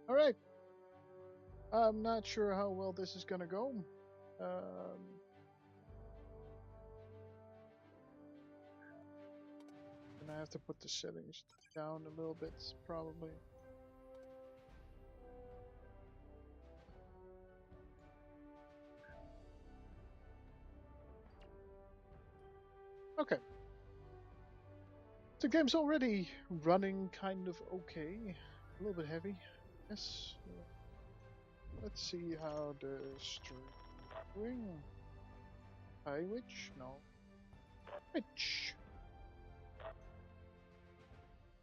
All right. I'm not sure how well this is gonna go. Um, Gonna have to put the settings down a little bit, probably. Okay. The game's already running kind of okay. A little bit heavy. Yes. Let's see how the stream is doing. Hi, Witch? No. Witch!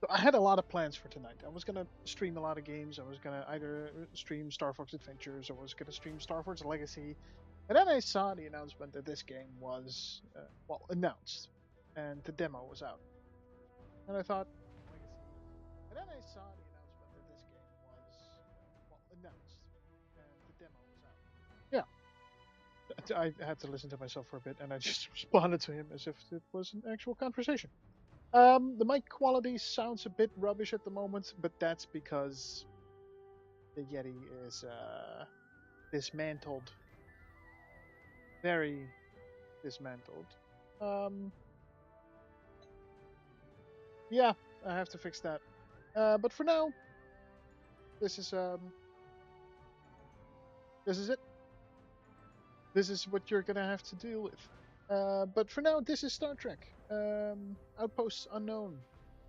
So I had a lot of plans for tonight. I was gonna stream a lot of games. I was gonna either stream Star Fox Adventures, or I was gonna stream Star Fox Legacy. And then I saw the announcement that this game was, well, announced. And the demo was out. And I thought, Legacy. And then I saw the announcement that this game was, well, announced. And the demo was out. Yeah. I had to listen to myself for a bit, and I just responded to him as if it was an actual conversation. The mic quality sounds a bit rubbish at the moment, but that's because the Yeti is dismantled, very dismantled. Um, yeah, I have to fix that. But for now, this is um, this is it. This is what you're gonna have to deal with. But for now, this is Star Trek Outposts Unknown,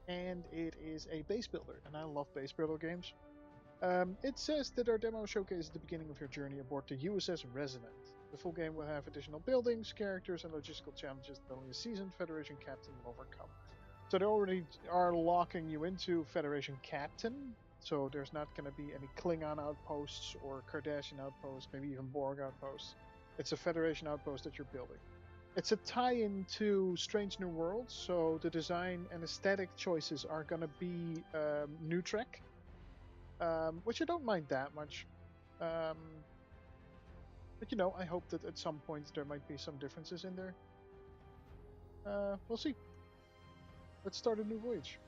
and it is a base builder, and I love base builder games. It says that our demo showcases the beginning of your journey aboard the USS Resonant. The full game will have additional buildings, characters, and logistical challenges that only a seasoned Federation captain will overcome. So they already are locking you into Federation captain, so there's not going to be any Klingon outposts or Cardassian outposts, maybe even Borg outposts. It's a Federation outpost that you're building. It's a tie-in to Strange New Worlds, so the design and aesthetic choices are going to be New Trek, which I don't mind that much. Um, but I hope that at some point there might be some differences in there. We'll see. Let's start a new voyage.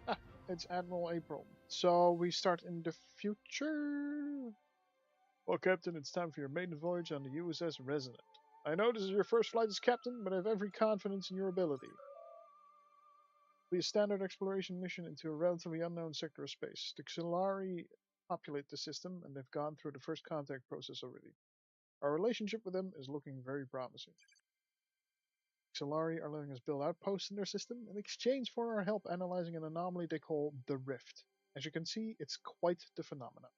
Ah, it's Admiral April. So we start in the future. Well, Captain, it's time for your maiden voyage on the USS Resonant. I know this is your first flight as captain, but I have every confidence in your ability. Be a standard exploration mission into a relatively unknown sector of space. The Xilari populate the system, and they've gone through the first contact process already. Our relationship with them is looking very promising. Xilari are letting us build outposts in their system in exchange for our help analyzing an anomaly they call the Rift. As you can see, it's quite the phenomenon.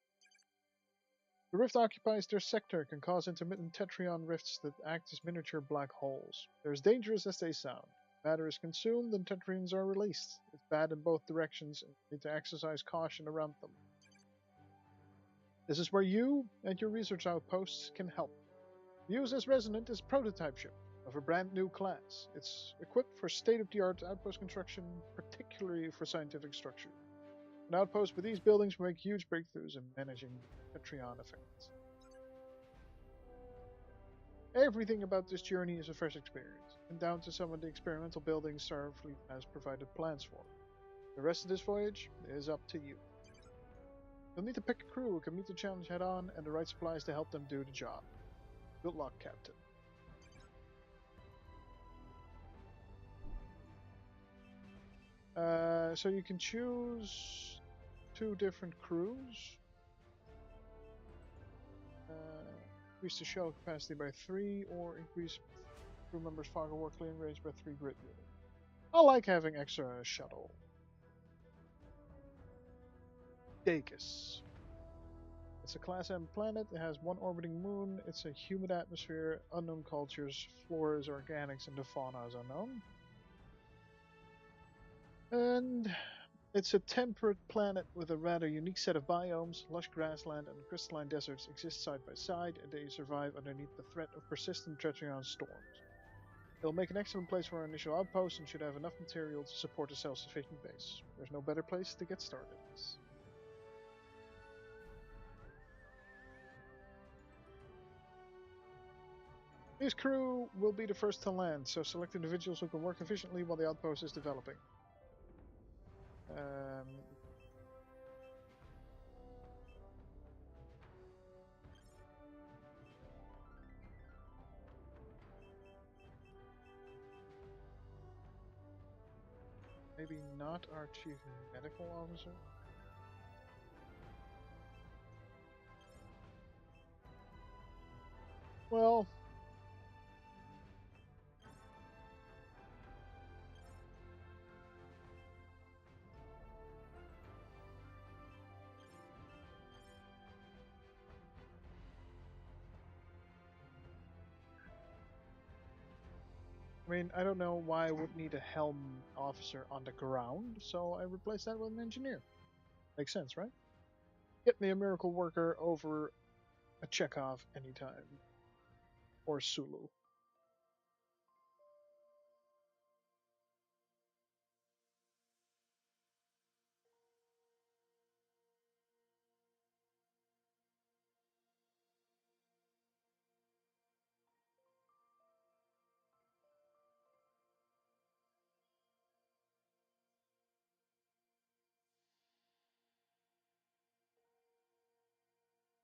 The rift occupies their sector, can cause intermittent tetryon rifts that act as miniature black holes. They're as dangerous as they sound. Matter is consumed and tetryons are released. It's bad in both directions, and you need to exercise caution around them. This is where you and your research outposts can help. The USS Resonant is a prototype ship of a brand new class. It's equipped for state-of-the-art outpost construction, particularly for scientific structure. An outpost with these buildings will make huge breakthroughs in managing tetryon effects. Everything about this journey is a fresh experience, and down to some of the experimental buildings Starfleet has provided plans for. The rest of this voyage is up to you. You'll need to pick a crew who can meet the challenge head on and the right supplies to help them do the job. Good luck, Captain. So you can choose two different crews. Increase the shuttle capacity by 3, or increase crew members' fog and war clearing range by 3 grid units. I like having extra shuttle. Dacus. It's a Class M planet. It has one orbiting moon. It's a humid atmosphere, unknown cultures, flora is organics, and the fauna is unknown. And it's a temperate planet with a rather unique set of biomes. Lush grassland and crystalline deserts exist side by side, and they survive underneath the threat of persistent Tretrion storms. It'll make an excellent place for our initial outpost and should have enough material to support a self-sufficient base. There's no better place to get started. This crew will be the first to land, so select individuals who can work efficiently while the outpost is developing. Maybe not our chief medical officer. Well, I mean, I don't know why I would need a helm officer on the ground, so I replaced that with an engineer. Makes sense, right? Get me a miracle worker over a Chekhov anytime. Or Sulu.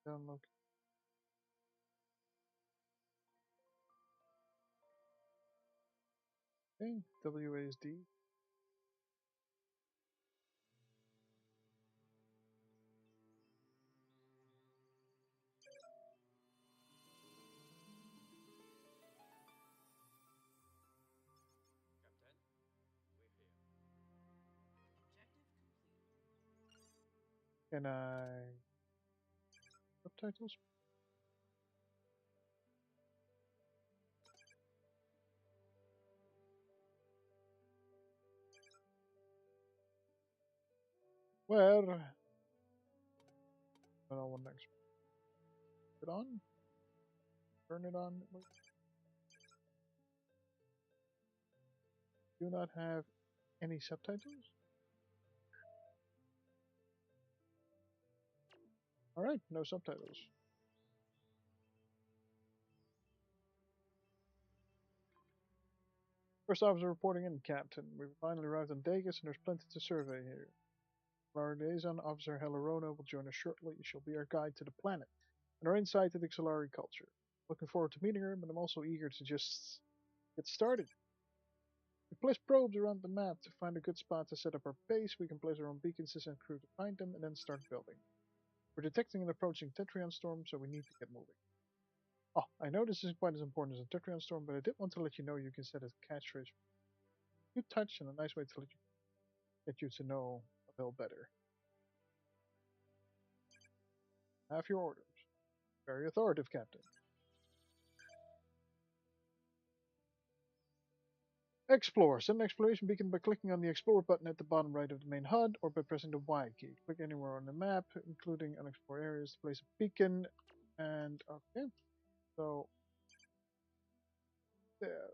Download. Okay, WASD. Captain, we're here. Objective complete. Can I subtitles? Where? I don't know what next. Put it on? Turn it on? Wait. Do not have any subtitles? Alright, no subtitles. First officer reporting in, Captain. We've finally arrived on Degas and there's plenty to survey here. Our liaison officer Helarona will join us shortly. She'll be our guide to the planet and our insight to the Xalari culture. Looking forward to meeting her, but I'm also eager to just get started. We place probes around the map to find a good spot to set up our base. We can place our own beacon system crew to find them and then start building. We're detecting an approaching Tetrion storm, so we need to get moving. Oh, I know this isn't quite as important as a Tetrion storm, but I did want to let you know you can set a catchphrase. Good touch and a nice way to get you to know a little better. Have your orders. Very authoritative, Captain. Explore. Set an exploration beacon by clicking on the Explore button at the bottom right of the main HUD or by pressing the Y key. Click anywhere on the map, including unexplored areas, to place a beacon. And, okay. So, there.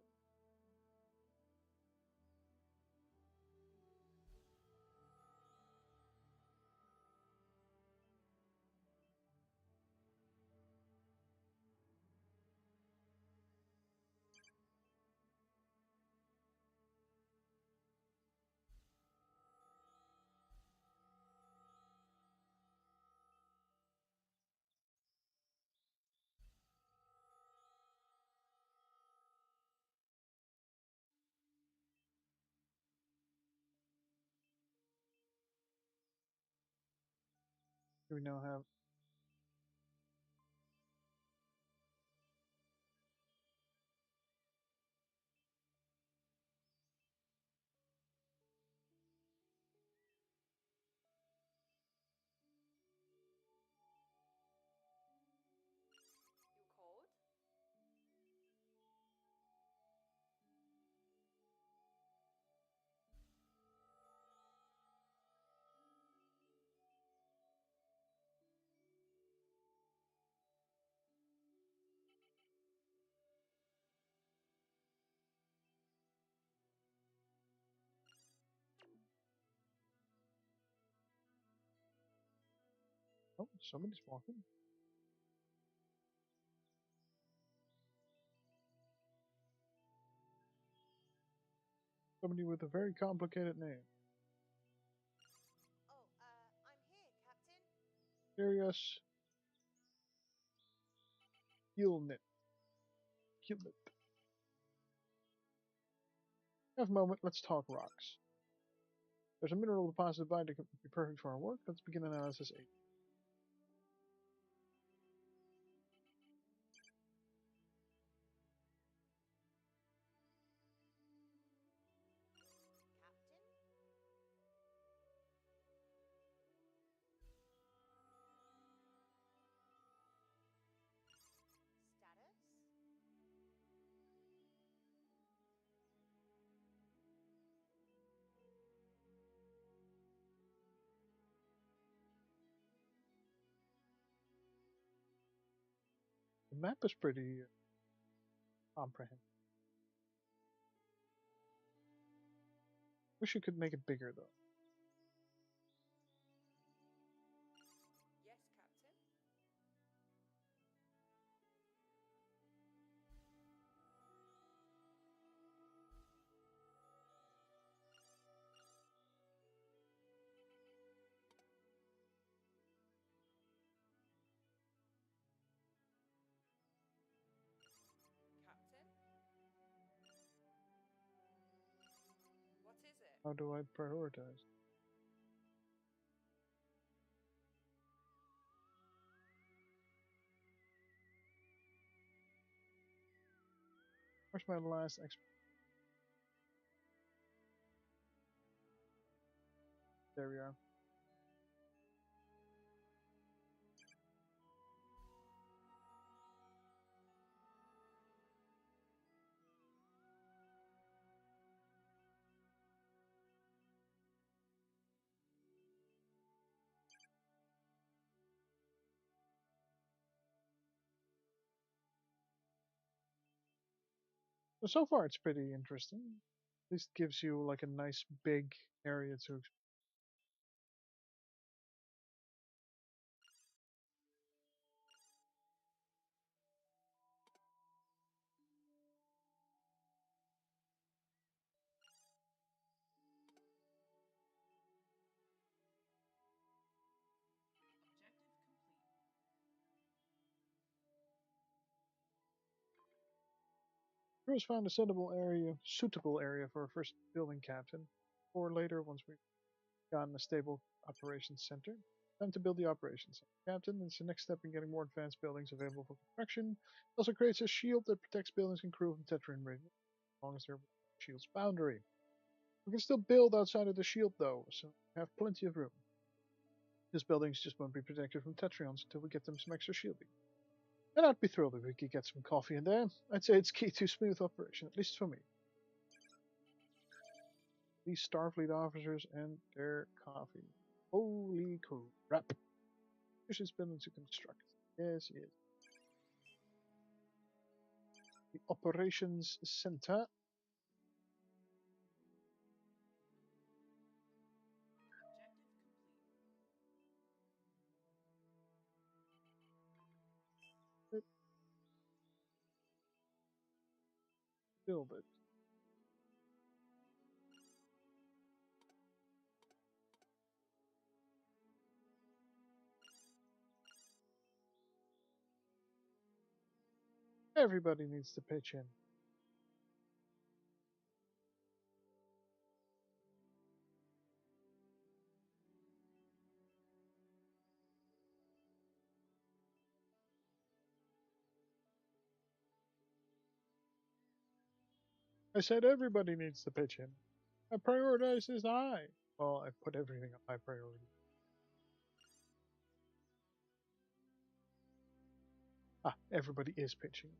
We now have. You called? Oh, somebody's walking. Somebody with a very complicated name. Serious. Healnit. Healnit. Have a moment, let's talk rocks. There's a mineral deposit by that could be perfect for our work. Let's begin analysis 8. Captain? Status? The map is pretty comprehensive. Wish you could make it bigger though. Yes, Captain. Captain? What is it? How do I prioritize? Where's my last There we are. So far it's pretty interesting. This gives you like a nice big area to. Objective complete. Crew's found a suitable area for our first building captain. Or later, once we've gotten a stable operations center. Time to build the operations center. Captain, it's the next step in getting more advanced buildings available for construction. It also creates a shield that protects buildings and crew from Tetrian raiding, as long as they're within the shield's boundary. We can still build outside of the shield though, so we have plenty of room. These buildings just won't be protected from Tetrions until we get them some extra shielding. And I'd be thrilled if we could get some coffee in there. I'd say it's key to smooth operation, at least for me. These Starfleet officers and their coffee. Holy crap. This building to construct. Yes, yes. The operations center. Objective complete. Build it. Everybody needs to pitch in. I said everybody needs to pitch in. I prioritize this high. Well, I put everything on high priority. Ah, everybody is pitching.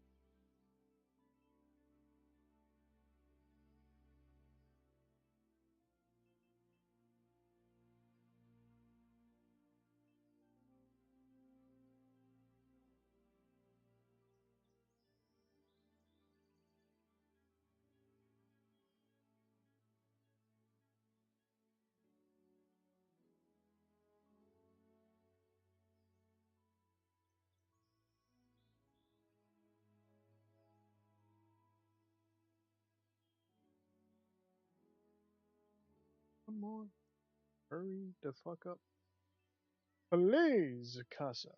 One more. Hurry the fuck up. Please, Casa.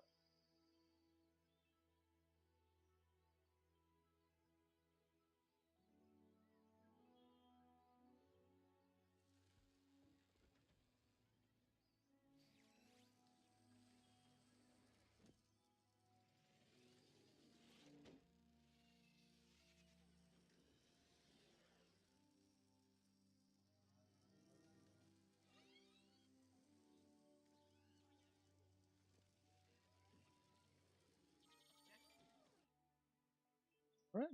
All right.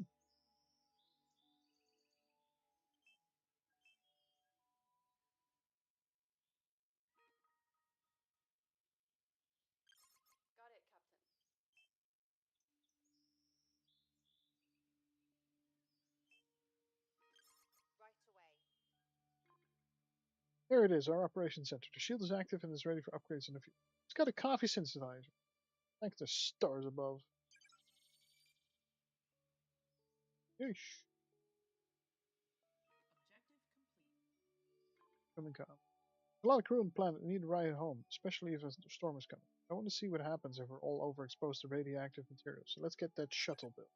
Got it, Captain. Right away. There it is, our operations center. The shield is active and is ready for upgrades in the future. It's got a coffee synthesizer. Thank the stars above. Yeesh. Objective complete. Coming calm. A lot of crew on the planet need a ride home, especially if a storm is coming. I want to see what happens if we're all overexposed to radioactive materials, so let's get that shuttle built.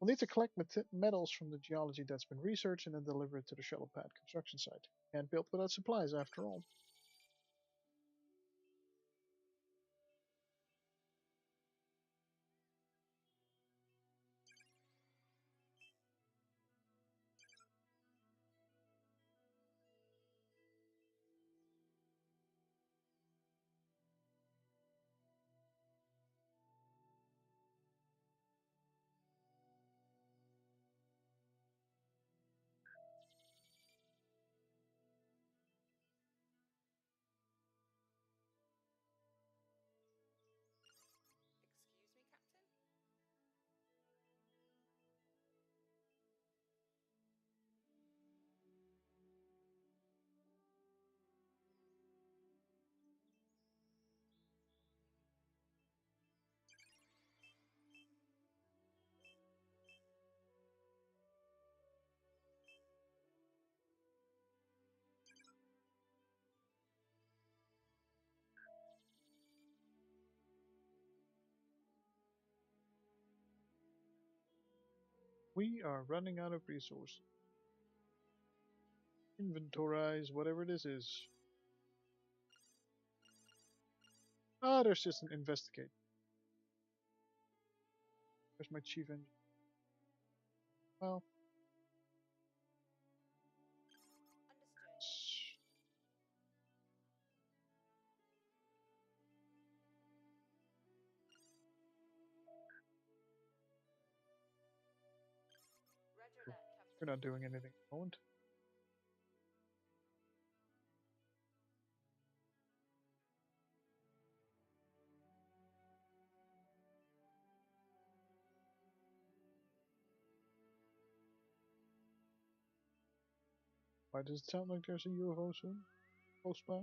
We'll need to collect metals from the geology that's been researched and then deliver it to the shuttle pad construction site. Can't build without supplies, after all. Excuse me, Captain? We are running out of resources. Inventorize whatever this is. Ah, there's just an investigate. Where's my chief engineer? Well, Understood. Roger that, we're Captain. not doing anything at the moment. Why does it sound like there's a UFO soon? Close by?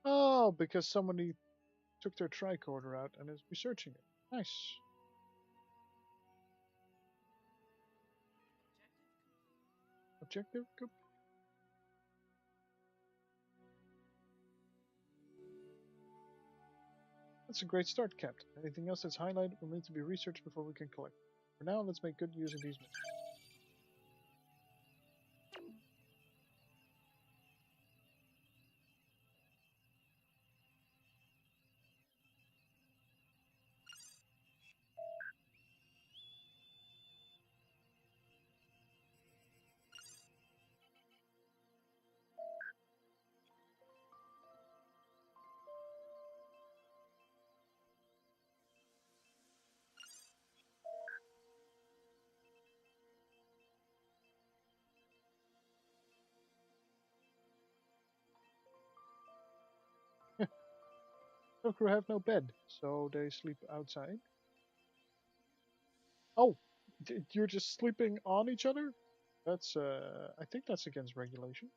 Oh, because somebody took their tricorder out and is researching it. Nice. Objective complete. Objective? That's a great start, Captain. Anything else that's highlighted will need to be researched before we can collect. For now, let's make good use of these minutes. The crew have no bed, so they sleep outside. Oh, you're just sleeping on each other? That's, I think that's against regulations.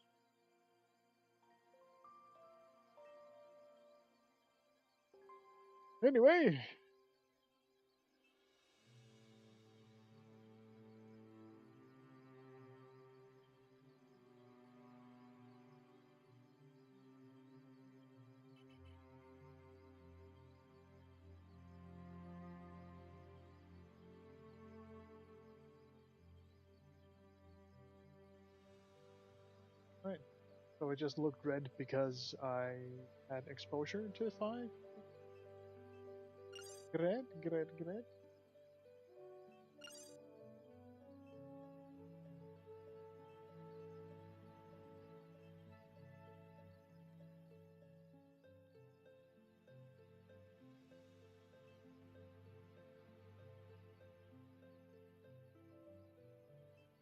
Anyway, Right. So it just looked red because I had exposure to 5. Great, great, great.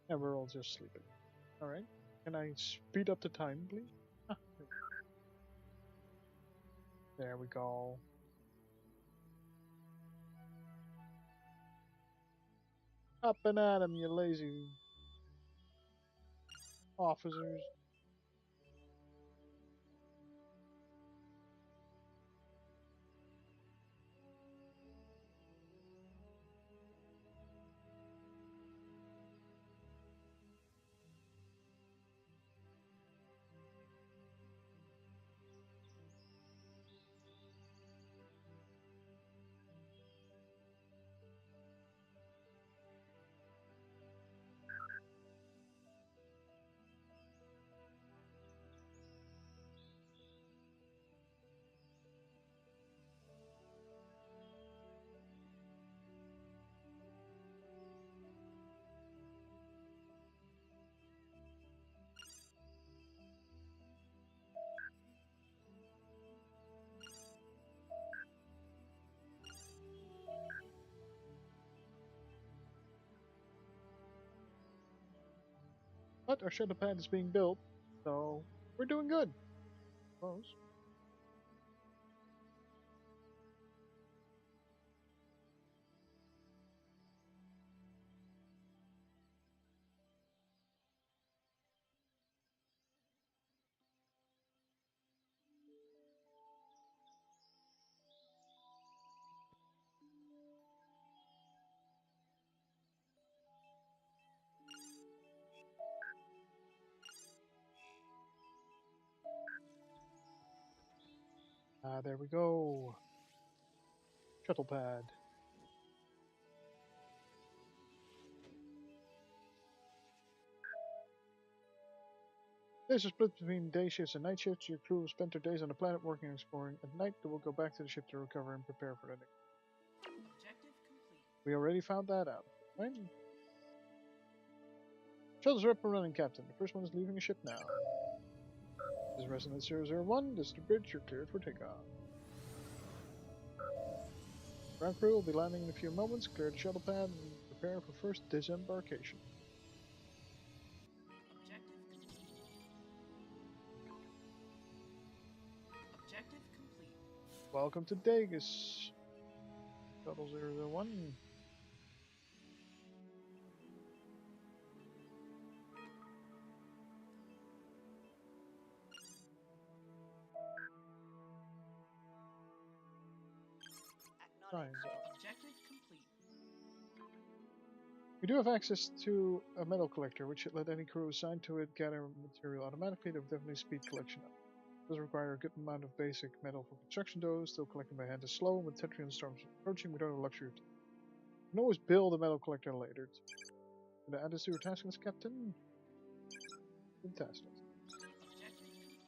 And we're all just sleeping. Alright. Can I speed up the time, please? Ah, there we go. Up and at 'em, you lazy officers. But our shuttle pad is being built, so we're doing good. Close. Ah, there we go. Shuttle pad. Days are split between day shifts and night shifts. Your crew will spend their days on the planet working and exploring. At night, they will go back to the ship to recover and prepare for the next. Objective complete. We already found that out, right? Shuttles are up and running, Captain. The first one is leaving the ship now. This is Resonance 001. This is the bridge. You're cleared for takeoff. Ground crew will be landing in a few moments. Clear the shuttle pad and prepare for first disembarkation. Objective complete. Objective complete. Welcome to Dagus. Shuttle 001. Signs off. Objective complete. We do have access to a metal collector, which should let any crew assigned to it gather material automatically. It will definitely speed collection up. It does require a good amount of basic metal for construction, though. Still collecting by hand is slow, and with Tetrian storms approaching, we don't have the luxury of time. You can always build a metal collector later. Can I add this to your task list, Captain? Fantastic. Objective complete.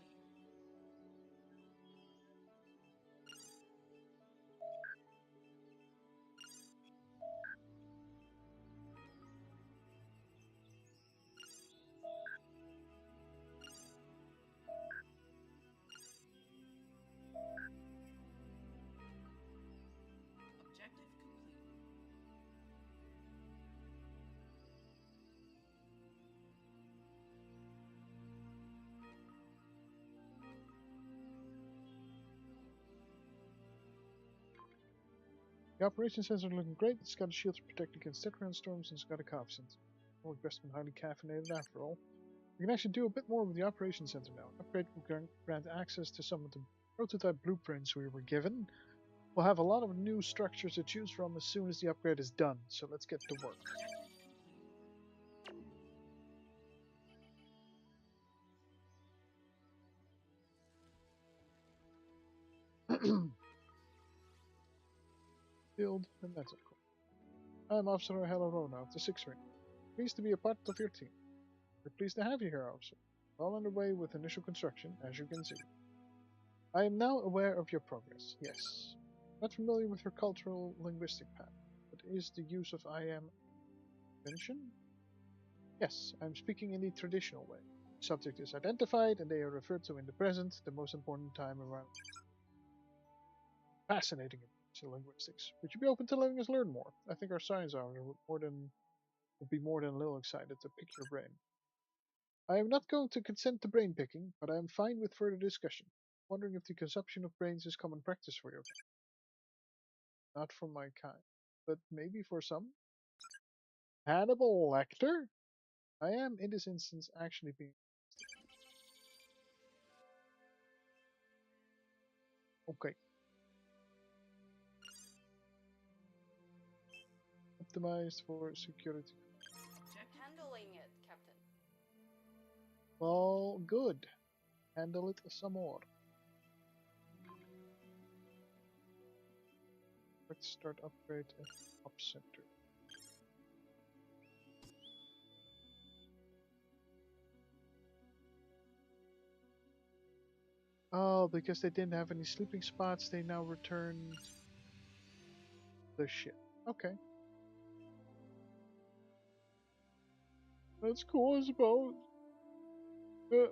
Objective complete. The operation sensor looking great. It's got a shield to protect against Tetrian storms, and it's got a cough sensor. More investment, highly caffeinated after all. We can actually do a bit more with the operation center now. Upgrade will grant access to some of the prototype blueprints we were given. We'll have a lot of new structures to choose from as soon as the upgrade is done, so let's get to work. Build the metal core. I'm Officer Helarona of the 6th Ring. Pleased to be a part of your team. We're pleased to have you here, Officer. Well underway with initial construction, as you can see. I am now aware of your progress, yes. Not familiar with your cultural linguistic path, but is the use of I am mentioned? Yes, I am speaking in the traditional way. Subject is identified and they are referred to in the present, the most important time around. Fascinating linguistics. Would you be open to letting us learn more? I think our science hours would be more than a little excited to pick your brain. I am not going to consent to brain picking, but I am fine with further discussion. Wondering if the consumption of brains is common practice for your kind. Not for my kind, but maybe for some. Hannibal Lecter? I am, in this instance, actually being okay. Optimized for security. Objective Handling it, Captain. Well, good. Handle it some more. Let's start upgrade at Op Center. Oh, because they didn't have any sleeping spots, they now returned the ship. Okay. That's cool, I suppose. Uh,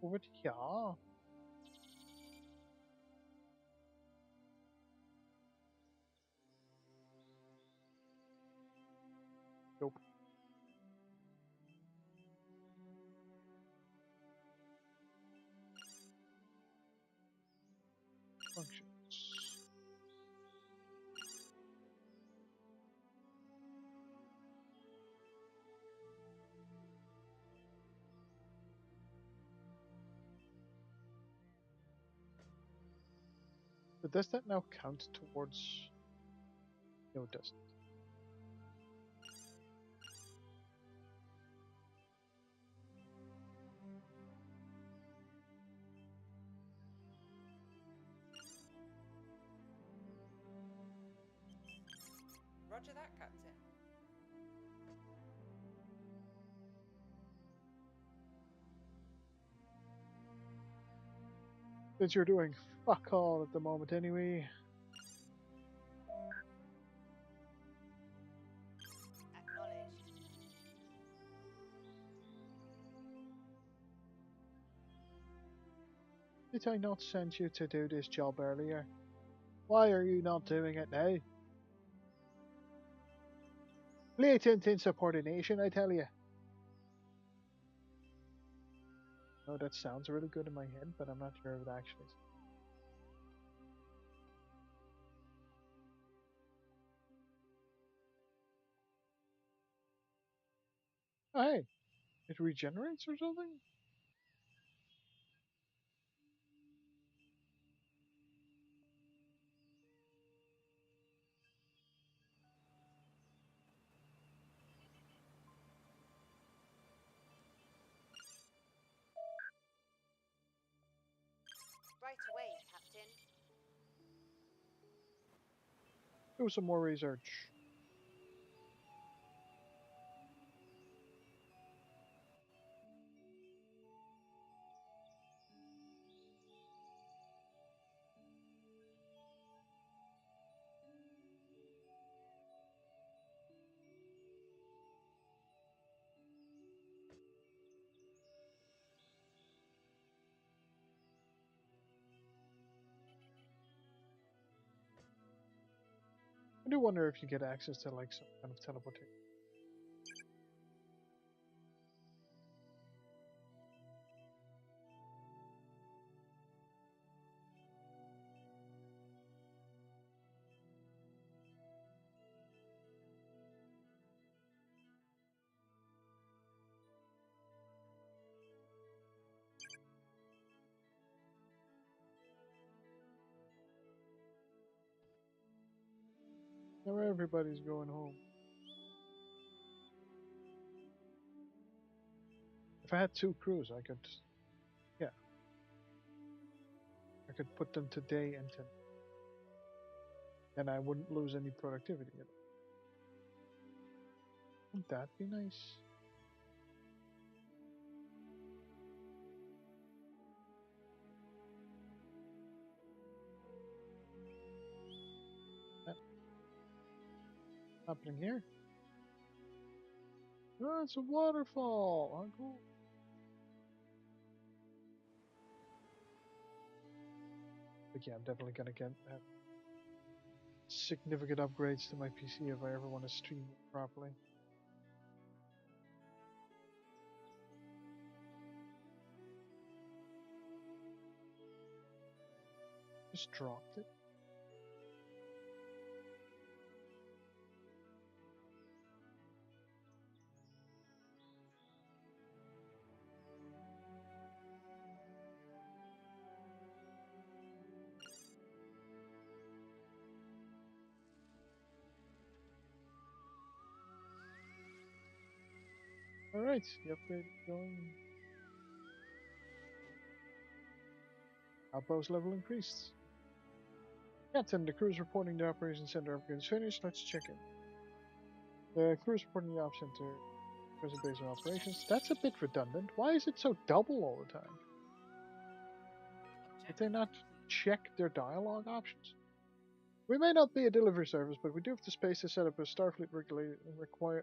Over here. Nope. Functions. But does that now count towards... No, it doesn't. Roger that, Captain. That you're doing fuck all at the moment anyway. Acknowledged. Did I not send you to do this job earlier? Why are you not doing it now? Blatant insubordination, I tell you. Oh, that sounds really good in my head, but I'm not sure if it actually is. Oh, hey, it regenerates or something? Right away, Captain. Do some more research. I do wonder if you get access to like some kind of teleportation. Everybody's going home. If I had 2 crews, I could, yeah, I could put them to day and to, and I wouldn't lose any productivity at all. Wouldn't that be nice? That happening here? Oh, it's a waterfall. Oh, cool. But yeah, I'm definitely gonna get significant upgrades to my PC if I ever want to stream it properly. Just dropped it. Alright, the upgrade is going. Outpost level increased. Captain, the crew is reporting the operations center upgrade is finished. Let's check in. The crew is reporting the op center present base of operations. That's a bit redundant. Why is it so double all the time? Did they Objective not complete. check their dialogue options? We may not be a delivery service, but we do have the space to set up a Starfleet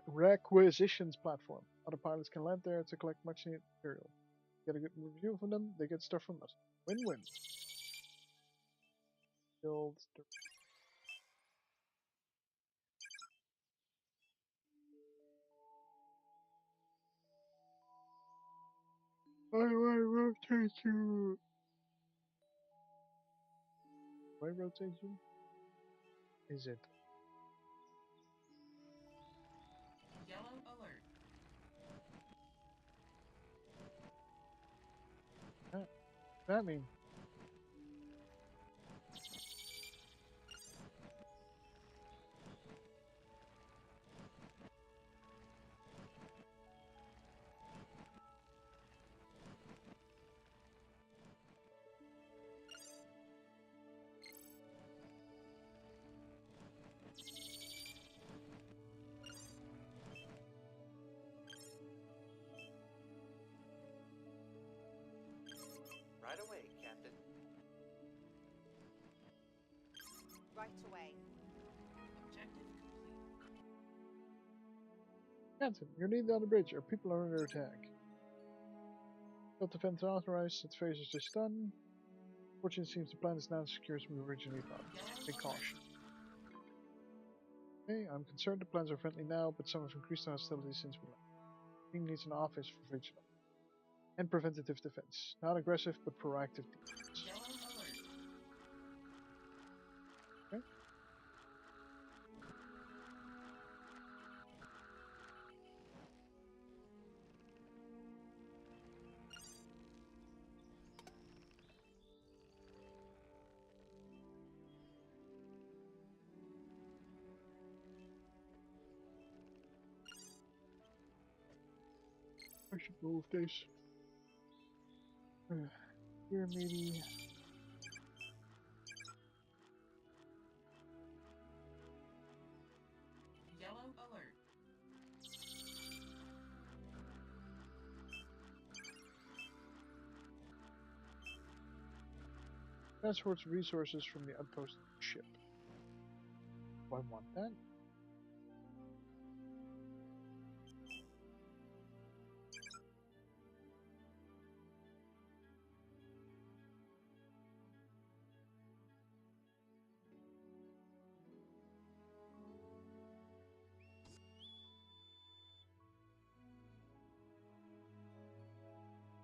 requisitions platform. Other pilots can land there to collect much needed material. Get a good review from them, they get stuff from us. Win-win. Build the... Why do I rotate you? Why rotate you? Is it? Yellow alert. That mean? Right away, Captain. Right away. Objective complete. Captain, you're needed on the bridge. Our people are under attack. Self defense authorized. Its phasers to stun. Fortunately, it seems the plan is not as secure as we originally thought. Take caution. Okay, I'm concerned the plans are friendly now, but some have increased our hostility since we left. The team needs an office for vigilance and preventative defense. Not aggressive, but proactive defense. Yellow alert. Okay. I should move this. Here, maybe. Yellow alert. Transports resources from the outpost ship. Do I want that?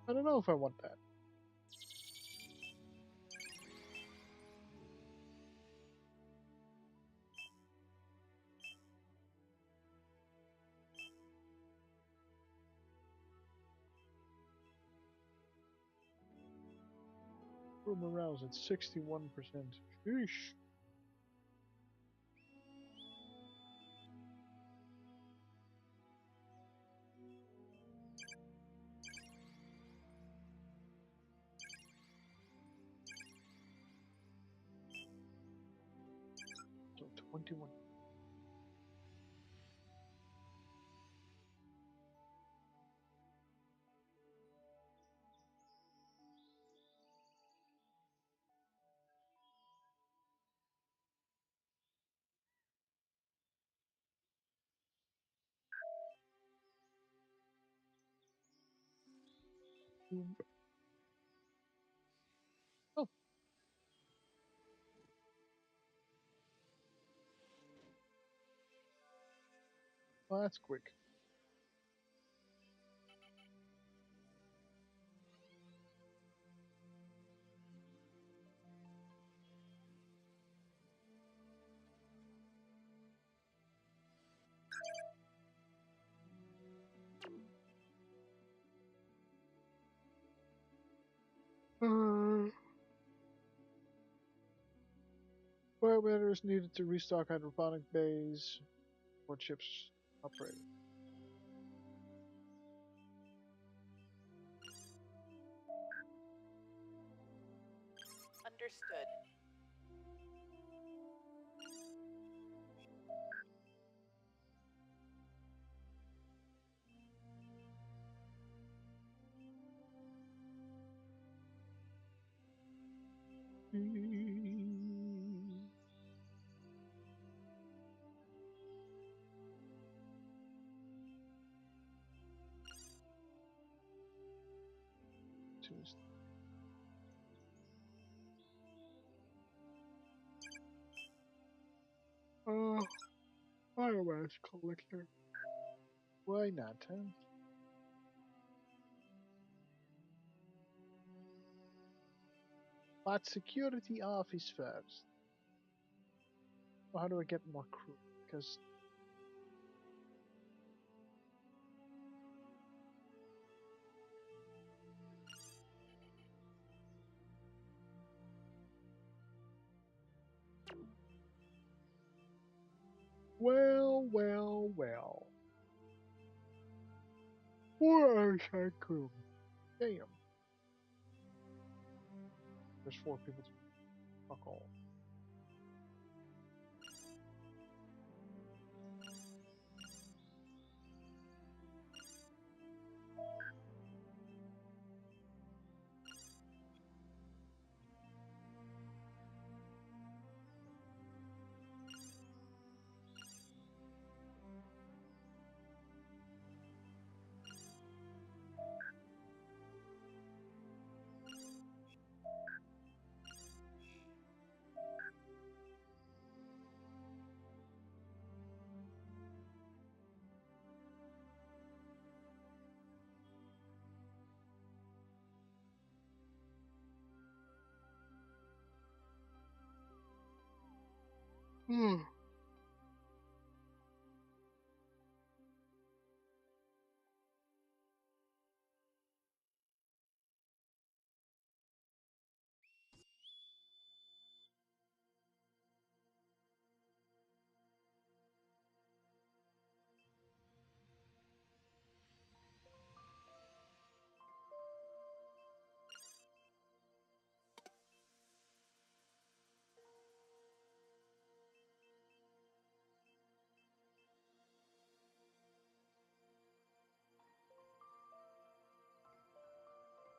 I don't know if I want that. Crew morale's at 61%. Sheesh. 21. Oh, well, that's quick. Firefighters needed to restock hydroponic bays for chips operating. Understood. Tuesday. Biomass collector. Why not, huh? But security office first. Well, how do I get more crew? Because well. More outside crew. Damn. There's 4 people to fuck all. Hmm.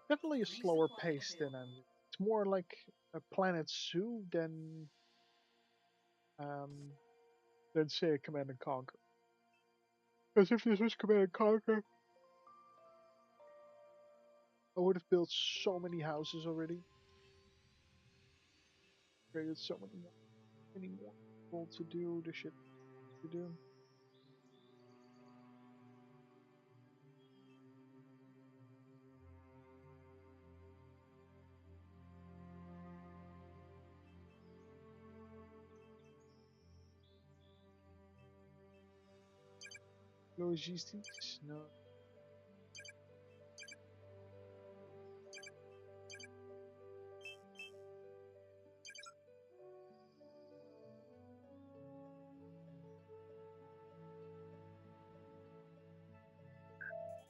Definitely a slower Resupply pace than available. it's more like a Planet Zoo um than say a Command and Conquer. Because if this was Command and Conquer, I would have built so many houses already. Created so many more people to do the shit to do. Logistics? No.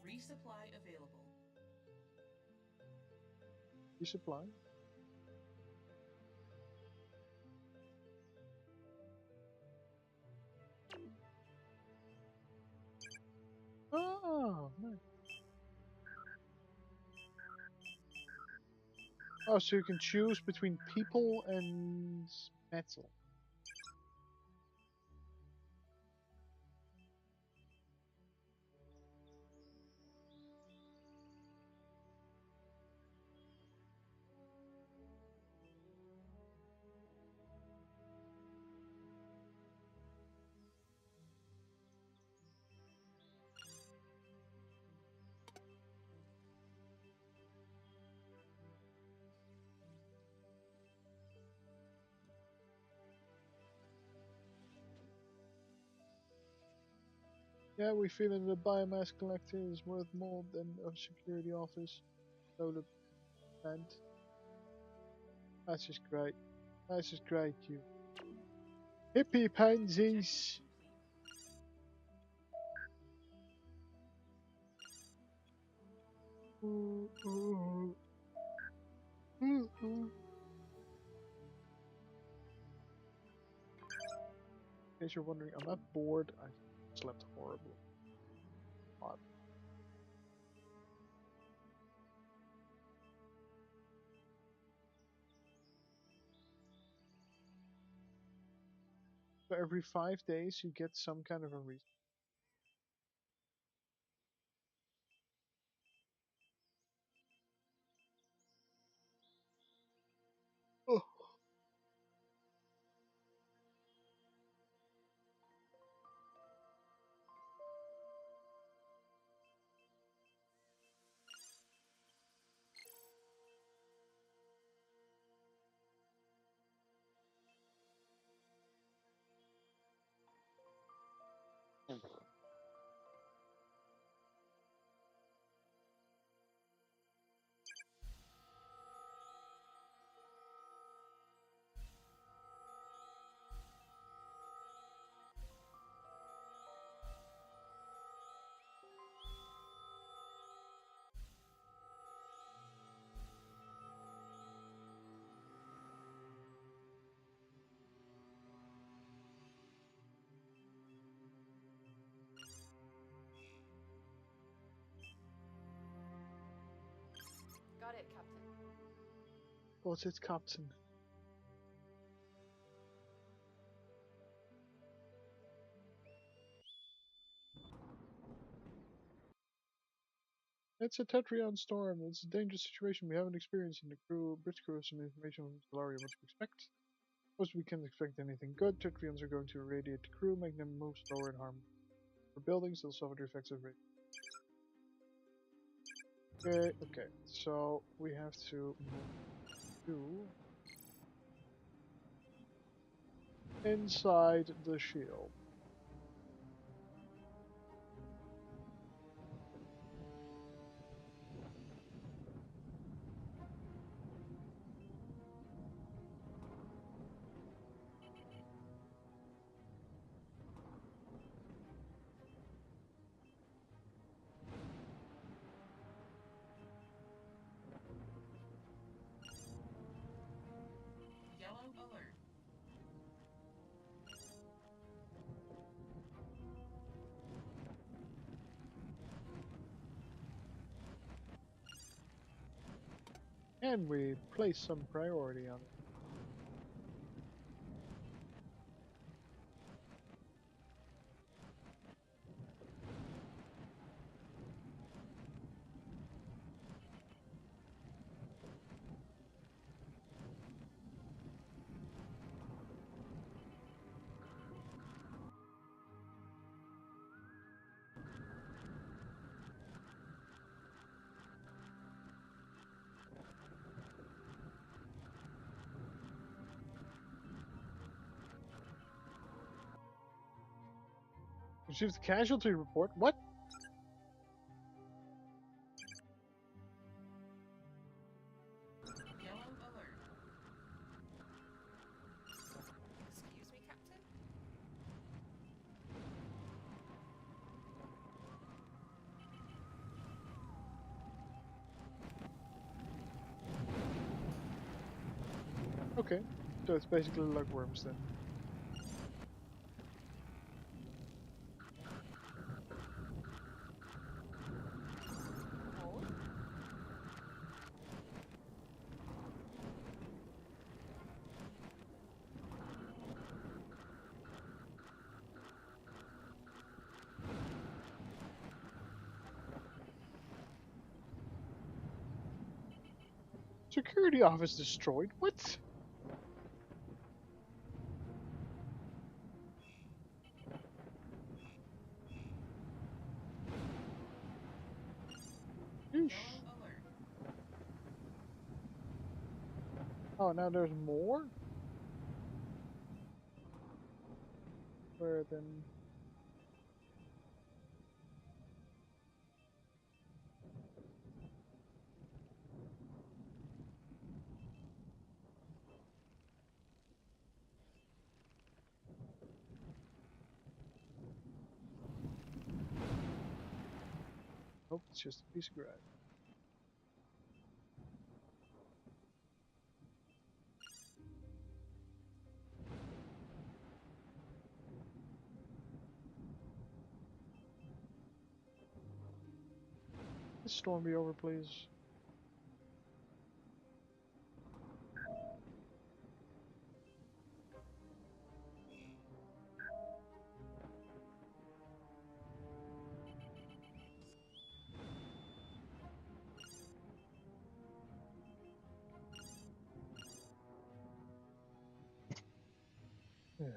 Resupply available. Resupply? Oh, so you can choose between people and metal. Yeah, we feel that the biomass collector is worth more than a security office. Solar plant. That's just great. That's just great, you hippie pansies. Ooh, ooh, ooh, ooh. In case you're wondering, I'm not bored. I slept horribly. God. So every 5 days, you get some kind of a reason. Oh. Got it, Captain. What's it, Captain? It's a Tetrion storm. It's a dangerous situation we haven't experienced in the crew. Bridge crew has some information from Stellaria. What to expect? Suppose we can't expect anything good. Tetrions are going to irradiate the crew, make them move slower and harm for buildings. They'll suffer the effects of it. Okay, okay. So we have to move to inside the shield. Yellow alert. And we place some priority on it. Received the casualty report. What? Yellow alert. Excuse me, Captain? Okay. So it's basically like worms then. Hold. Security office destroyed? What? Yeesh. Yellow alert. Oh, now there's more? Where then? Nope, it's just a piece of grass. This storm be over, please. Yeah.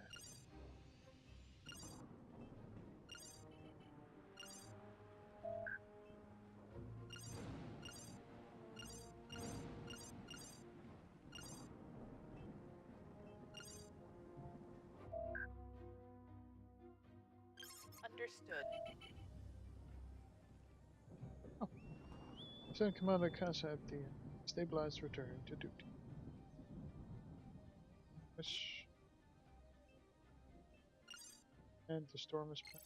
Understood. Send Commander Casa at the stabilized return to duty. Yes. And the storm is passed.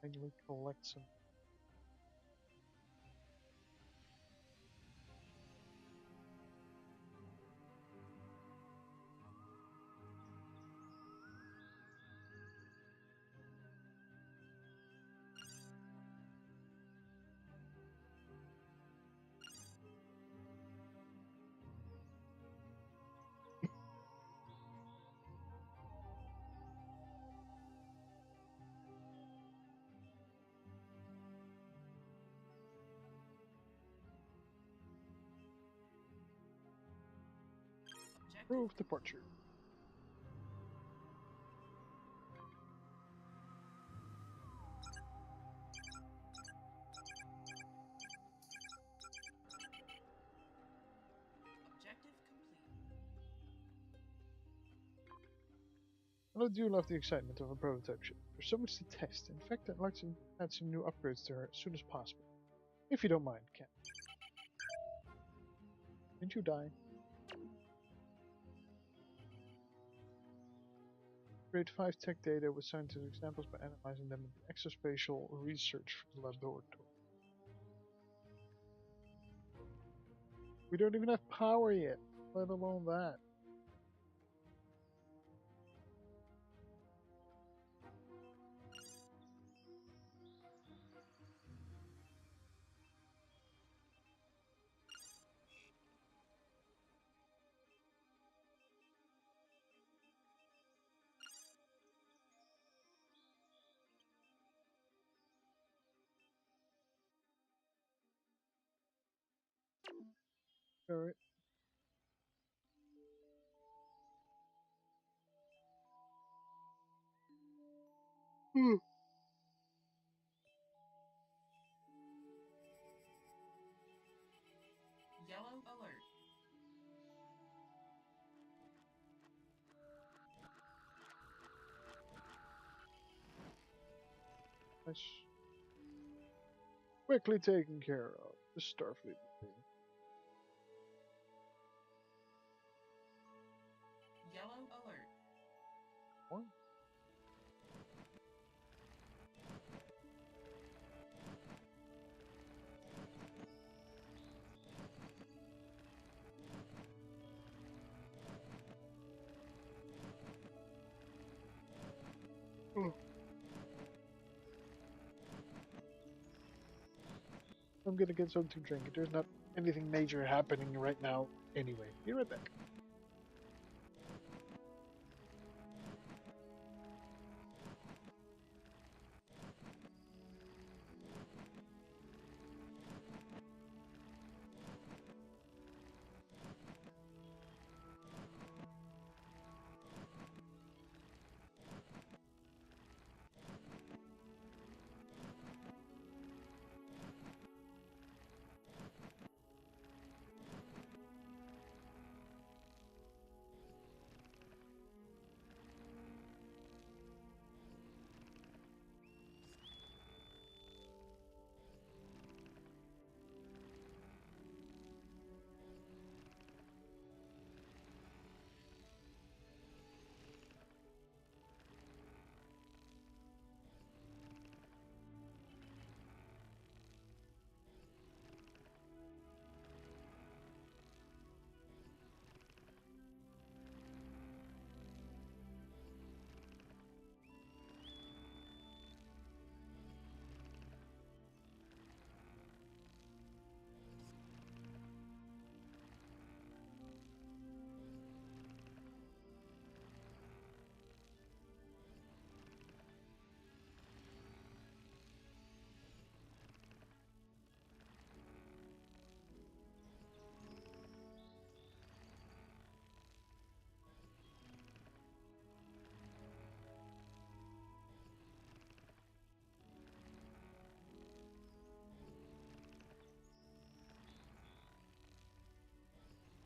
Manually collect some. Objective Approved departure. Objective complete. I do love the excitement of a prototype ship. There's so much to test. In fact, I'd like to add some new upgrades to her as soon as possible. If you don't mind, Ken. Didn't you die? Create 5 tech data with scientific examples by analyzing them in the exospatial research laboratory. We don't even have power yet, let alone that. Alright. Yellow alert. That's quickly taken care of. The Starfleet thing. Yellow alert. What? I'm gonna get something to drink. There's not anything major happening right now anyway. Be right back.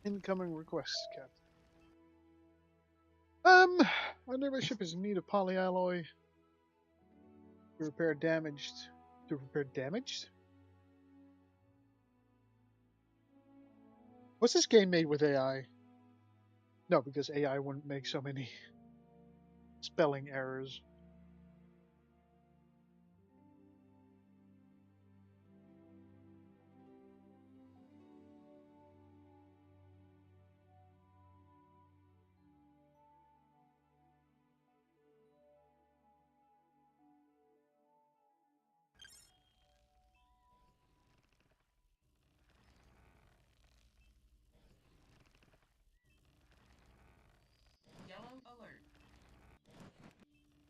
Incoming requests, Captain. Our nearby ship is in need of polyalloy to repair damaged. To repair damaged? Was this game made with AI? No, because AI wouldn't make so many spelling errors. Yellow alert.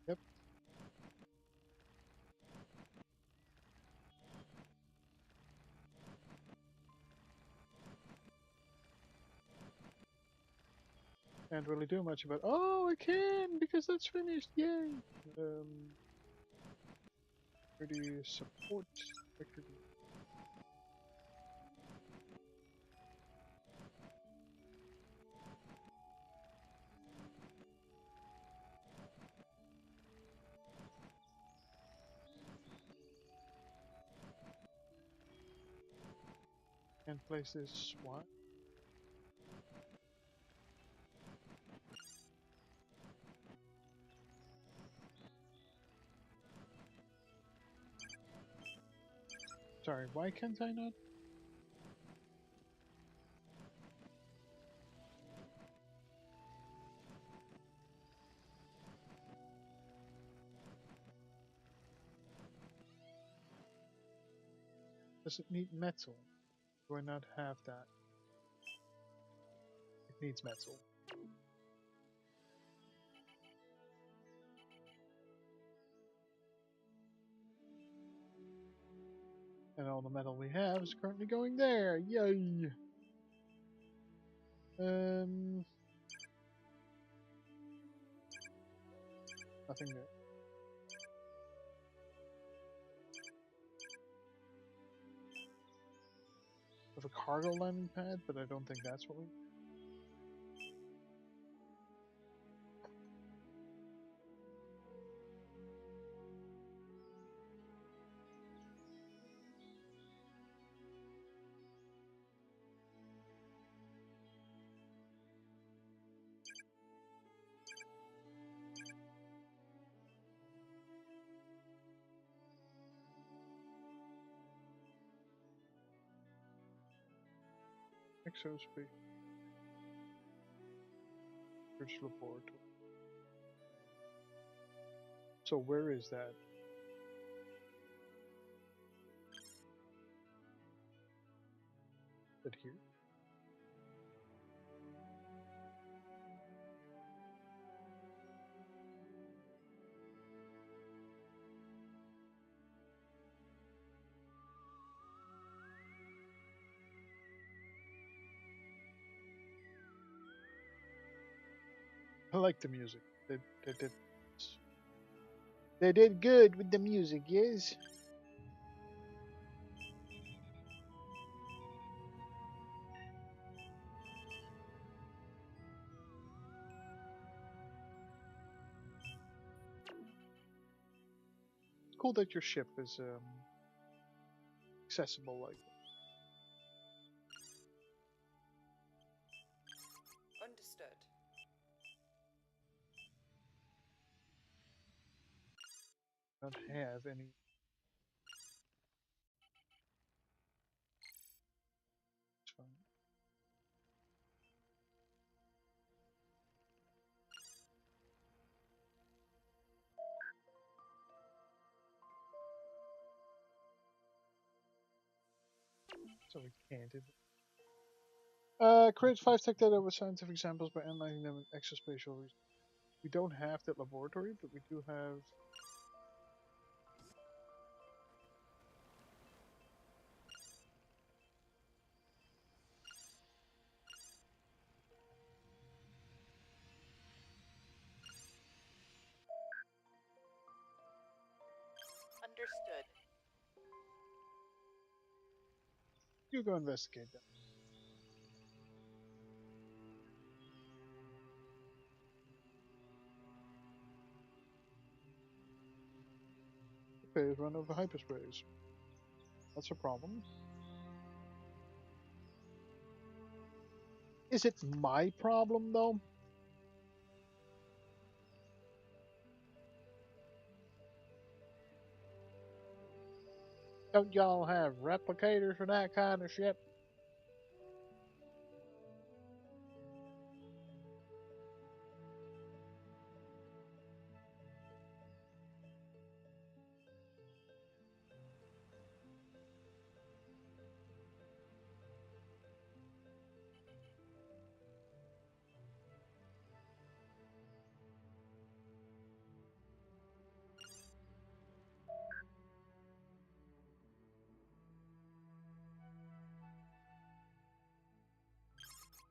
Yep. Can't really do much about. Oh, I can because that's finished. Yay! Where do you support? Vector D. Can't place this. What? Sorry, why can't I not? Does it need metal? Do I not have that? It needs metal. And all the metal we have is currently going there. Yay! Nothing there. I have a cargo landing pad, but I don't think that's what we. Exospace. Search laboratory. So where is that? Is it here? I like the music. They did. They did good with the music, yes. Cool that your ship is accessible like Understood. not have any. It's fine. So we can't. Create 5 tech data with scientific samples by analyzing them with exospatial research. We don't have that laboratory, but we do have. Understood. You go investigate that. Phase run of hyperspace. That's a problem. Is it my problem though? Don't y'all have replicators for that kind of shit?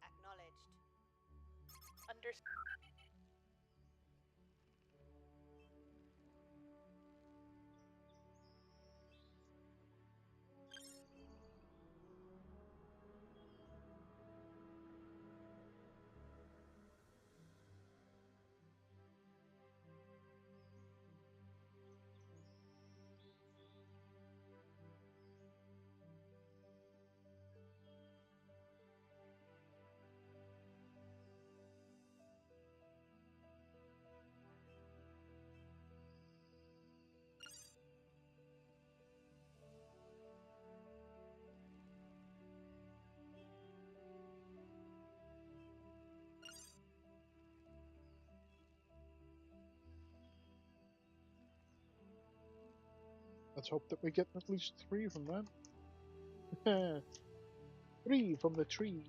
Acknowledged. Understood. Let's hope that we get at least 3 from that. 3 from the tree.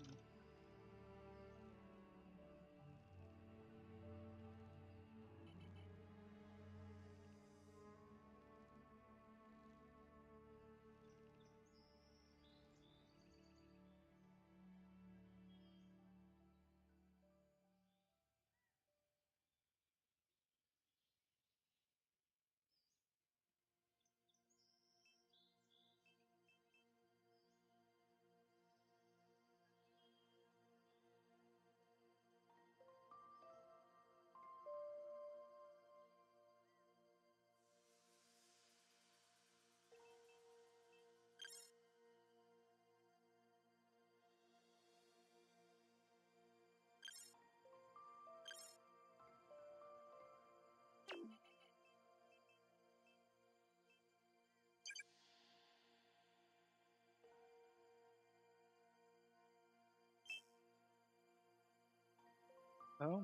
Oh.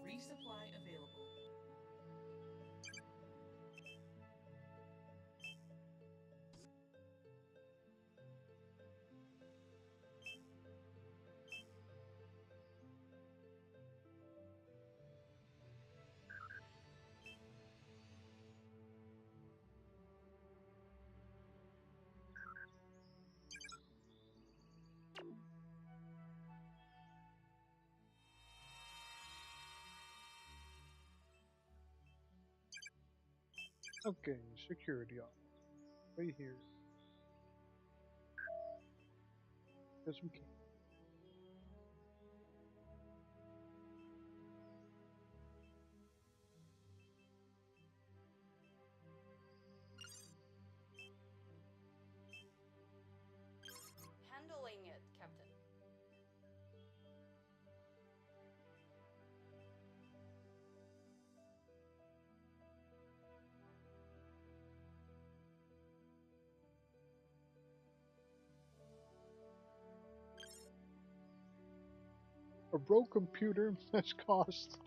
Resupply available. Okay, security on. Right here. Because we can. Handling it, Captain. A broke computer has caused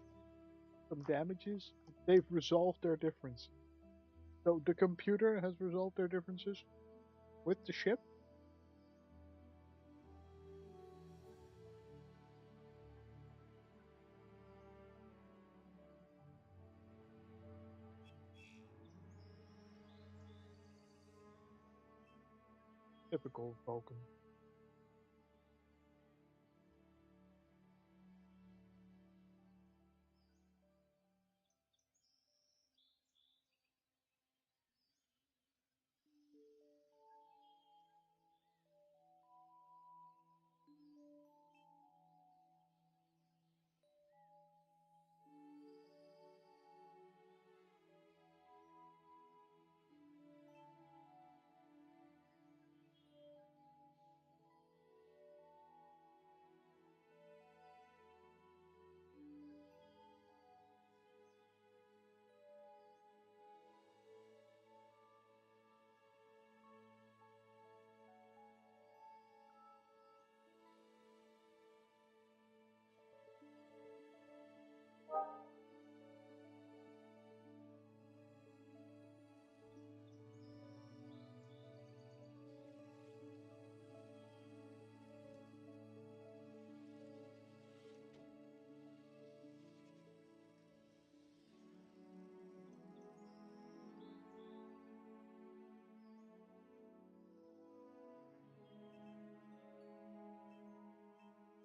some damages. They've resolved their difference. So the computer has resolved their differences with the ship. Typical Vulcan.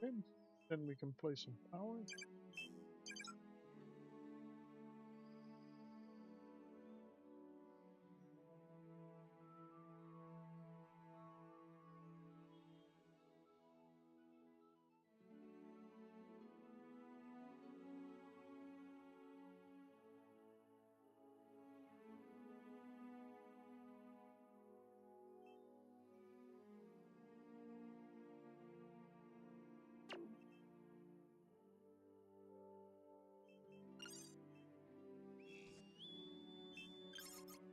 Okay. Then we can play some power.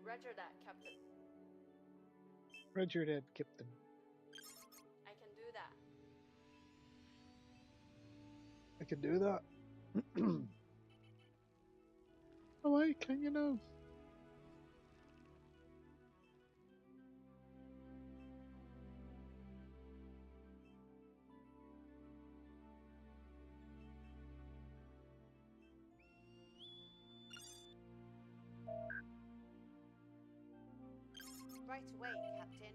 Roger that, Captain. Roger that, Captain. I can do that. I can do that. Oh, I can, you know. Right away, Captain.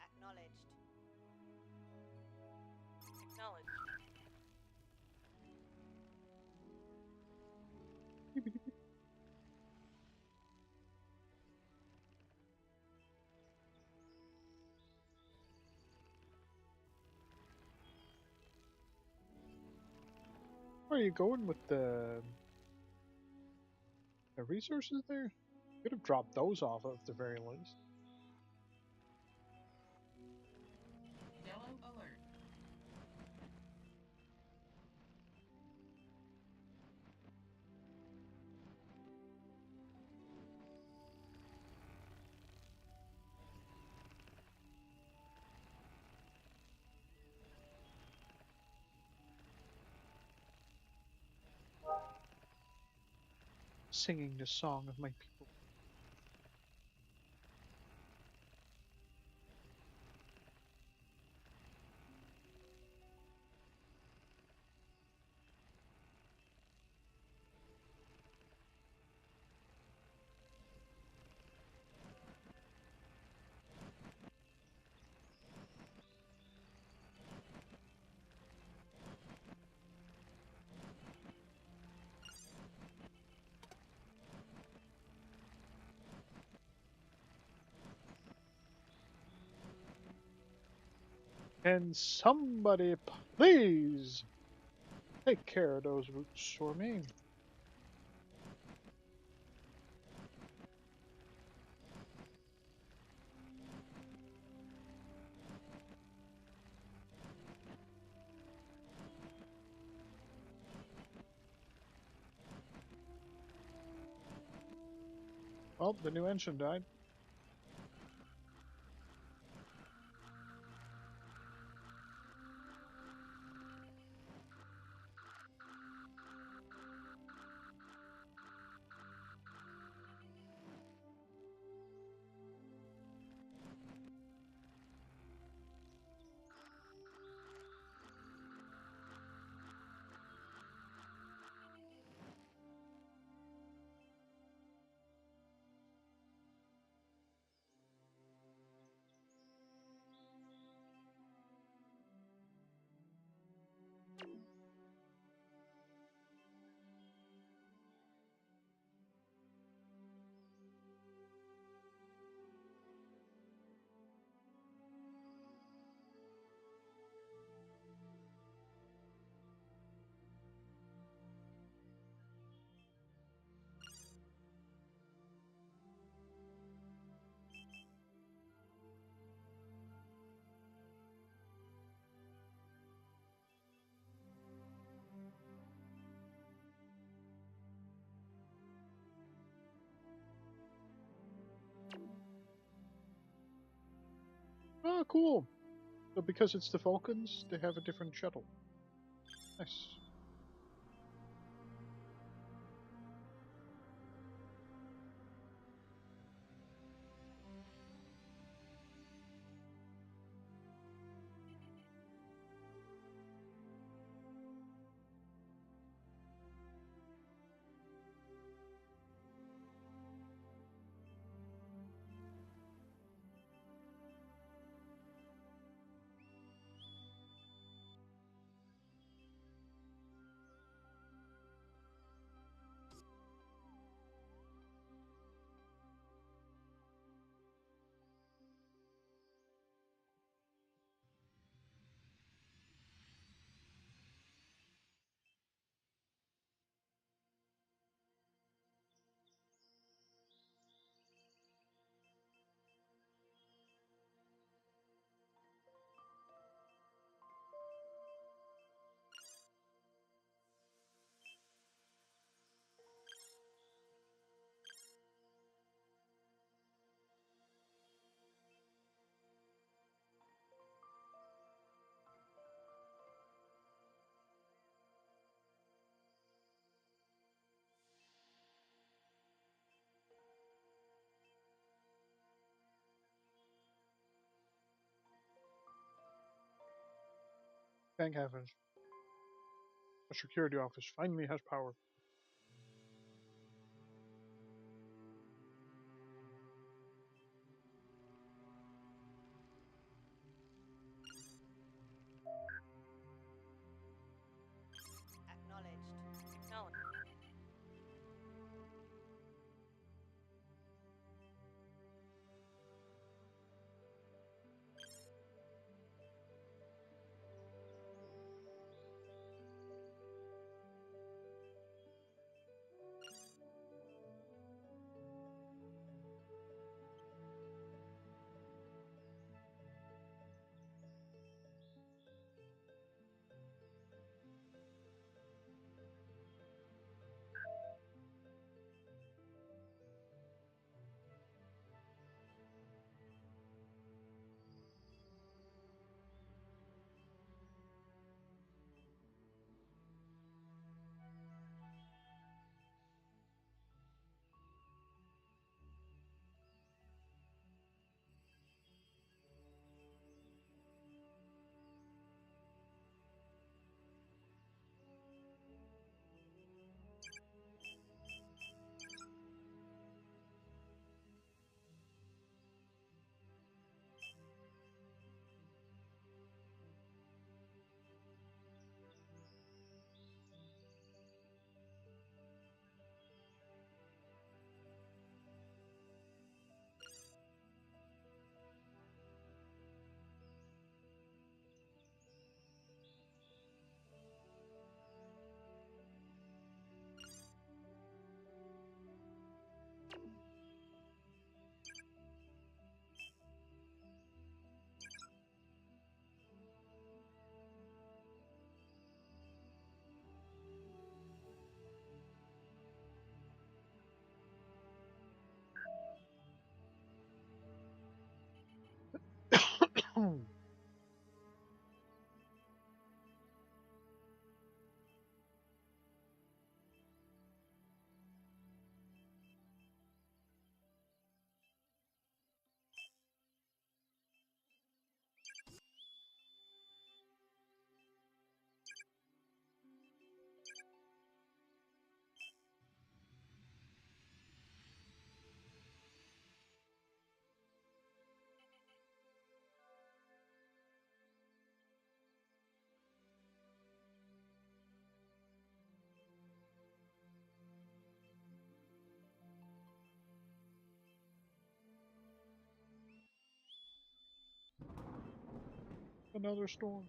Acknowledged. Acknowledged. Where are you going with the resources there? Could have dropped those off at the very least. Yellow alert. Singing the song of my people. Can somebody please take care of those roots for me? Oh, the new engine died. Oh, cool. So because it's the Vulcans, they have a different shuttle. Nice. Thank heavens. A security office finally has power. Acknowledged. Acknowledged. Another storm.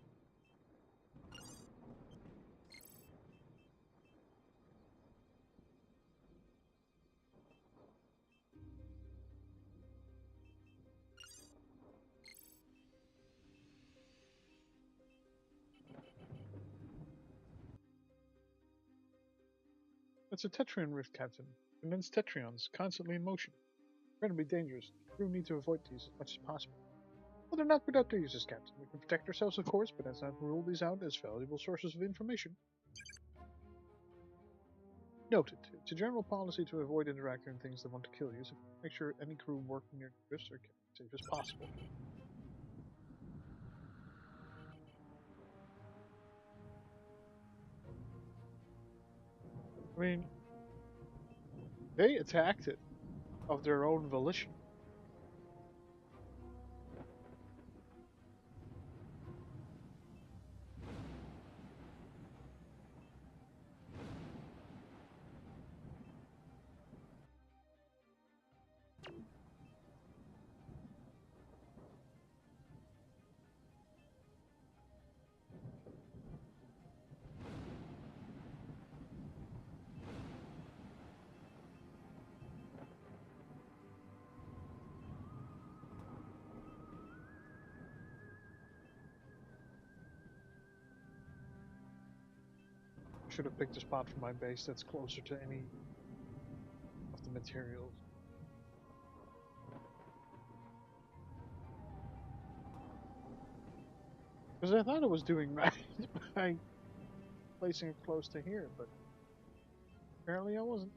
It's a Tetrion rift, Captain. Immense Tetrions, constantly in motion. Incredibly dangerous. The crew need to avoid these as much as possible. Well, they're not without their uses, Captain. We can protect ourselves, of course, but let's not rule these out as valuable sources of information. Noted. It's a general policy to avoid interacting with things that want to kill you, so make sure any crew working near the drifts are kept as safe as possible. I mean, they attacked it of their own volition. I should have picked a spot for my base that's closer to any of the materials. Because I thought it was doing right by placing it close to here, but apparently I wasn't.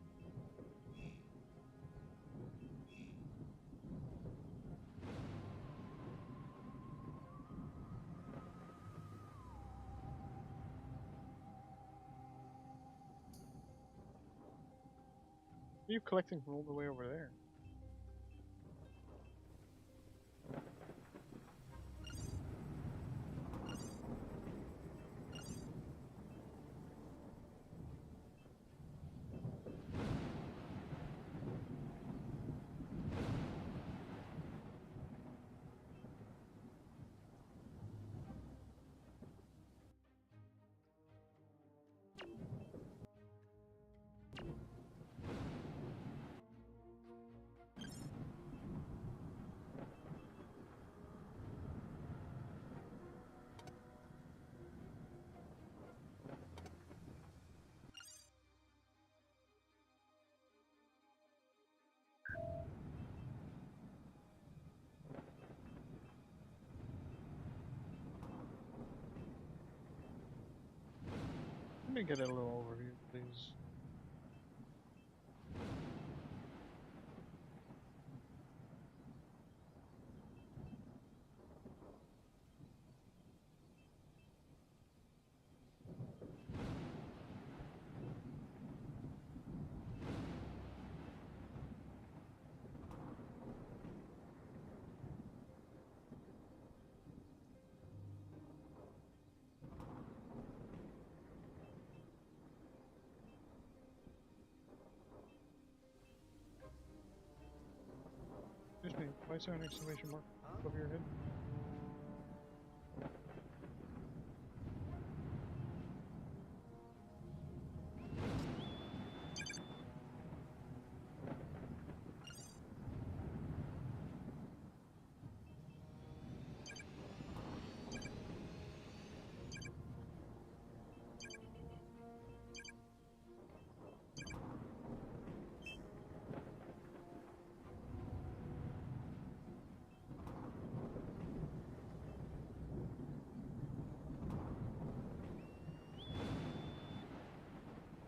Are you collecting from all the way over there? Let me get a little overview, please. Excuse me, why is there an exclamation mark above your head?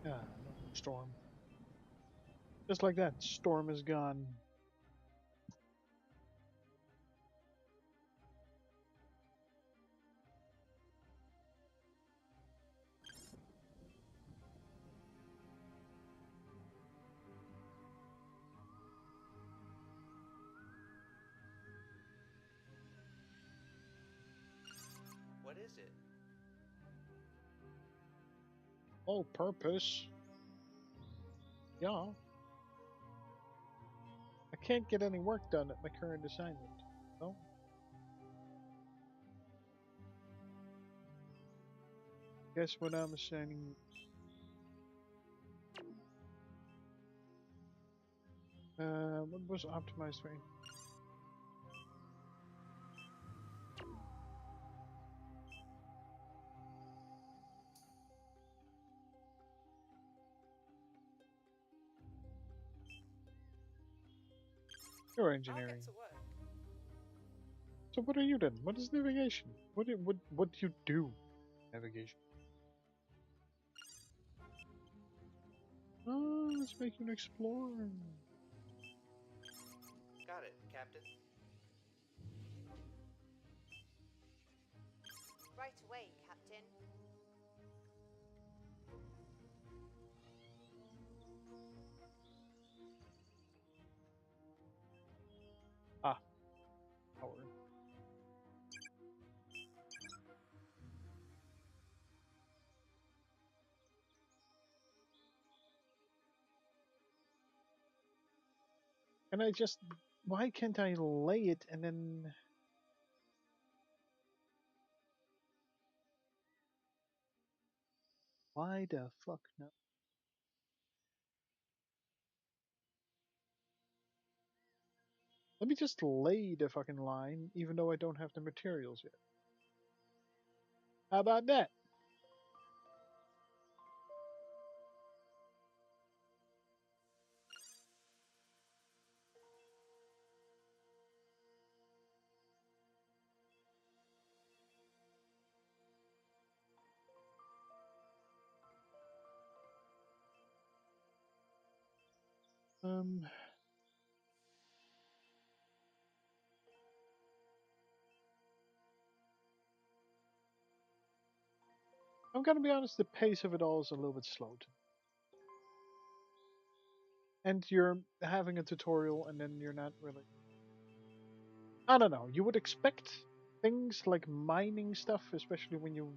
Ah, no, storm. Just like that, storm is gone. What is it? All purpose. Yeah. I can't get any work done at my current assignment. No. Guess what I'm assigning? What was optimized for? Your I'll engineering. get to work. So what are you then? What is navigation? What do you do? Navigation. Oh, let's make you an explorer. Got it, Captain. Right away, Captain. Ah, power. And I just, why can't I lay it and then? Why the fuck no? Let me just lay the fucking line, even though I don't have the materials yet. How about that? Um, I'm gonna be honest, the pace of it all is a little bit slow. And you're having a tutorial and then you're not really. I don't know, you would expect things like mining stuff, especially when you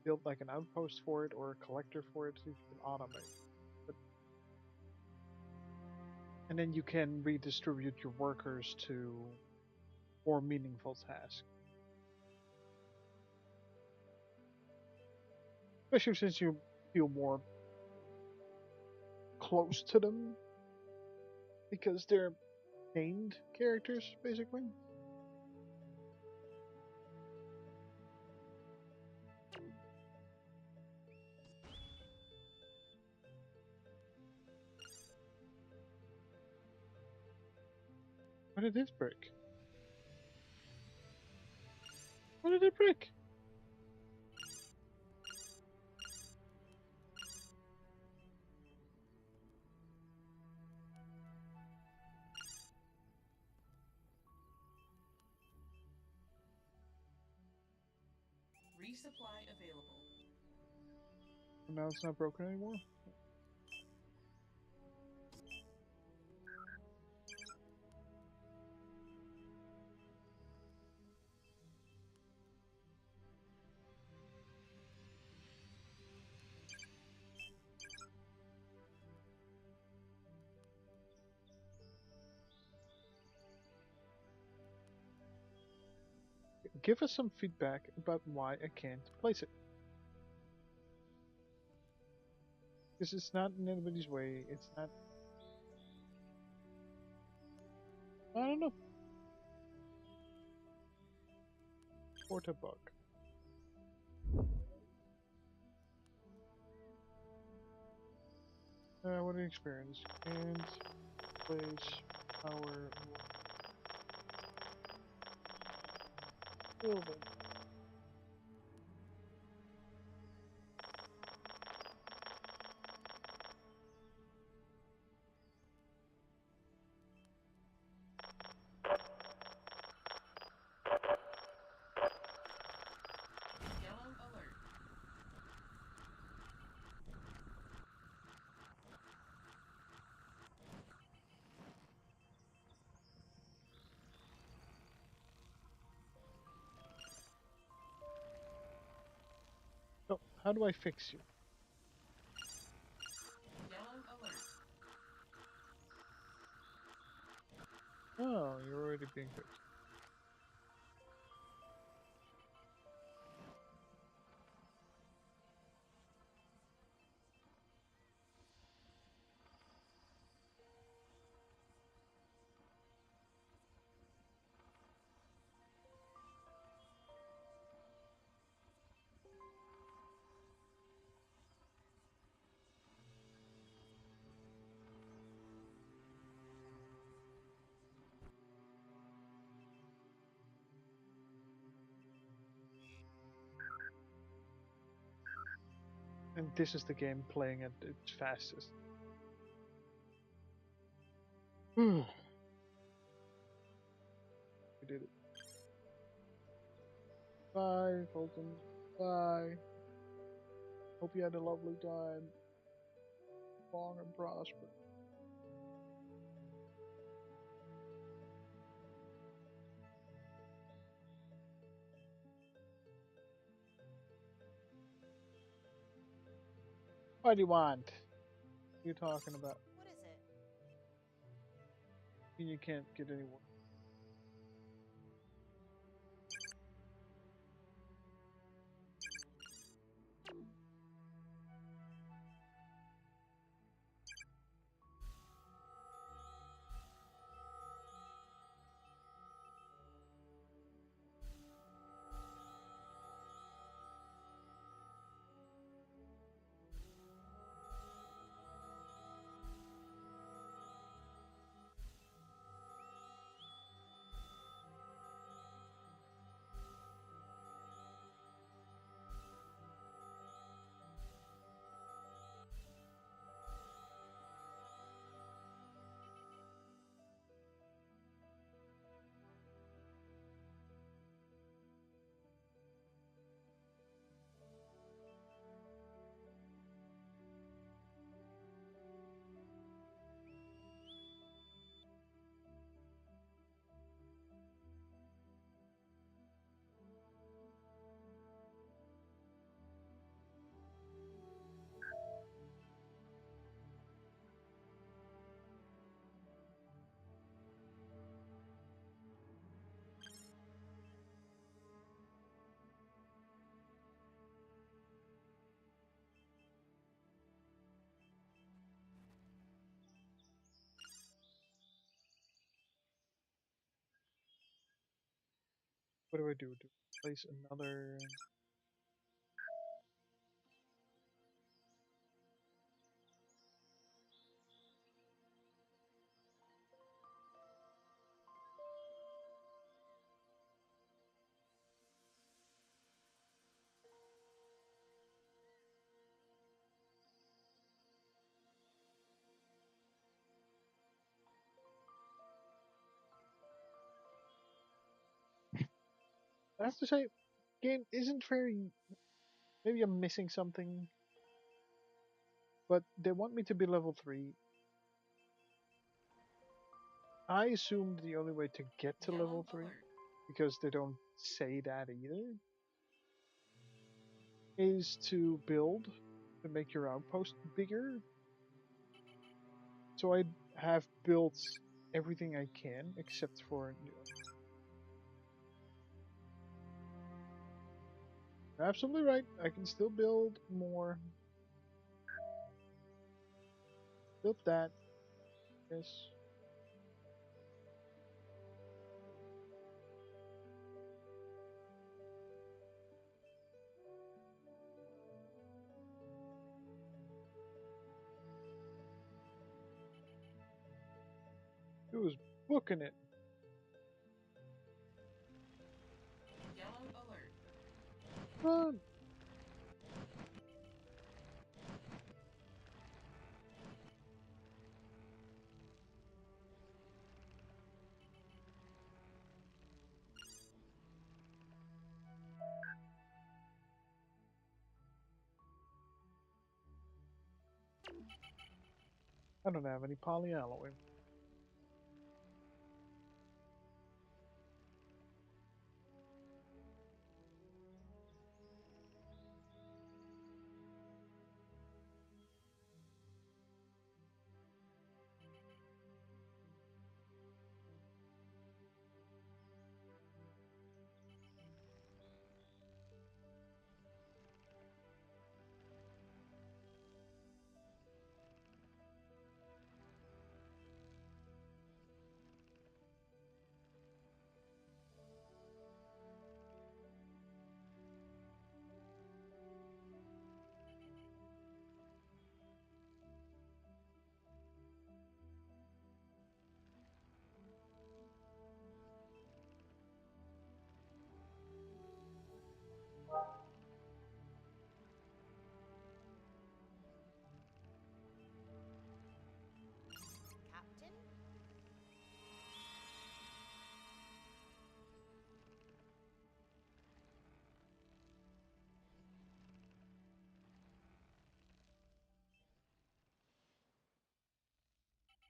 build like an outpost for it or a collector for it, so you can automate. But, and then you can redistribute your workers to more meaningful tasks. Especially since you feel more close to them because they're named characters, basically. Why did this break? Why did it break? Resupply available. Now it's not broken anymore? Give us some feedback about why I can't place it. This is not in anybody's way. It's not. I don't know. Port a bug. What an experience. And place our building. Yellow alert. So, how do I fix you? Yellow alert. Oh, you're already being fixed. and this is the game playing at its fastest. We did it. Bye, Fulton. Bye. Hope you had a lovely time. Long and prosperous. What do you want? What are you talking about? What is it? You can't get anywhere. What do I do? Do I place another? I have to say, game isn't very. Maybe I'm missing something, but they want me to be level 3. I assumed the only way to get to Yellow level 3, alert. because they don't say that either, is to build to make your outpost bigger. So I have built everything I can except for. You're absolutely right. I can still build more. Build that. Yes. It was booking it. Yellow alert. Run. I don't have any polyalloy.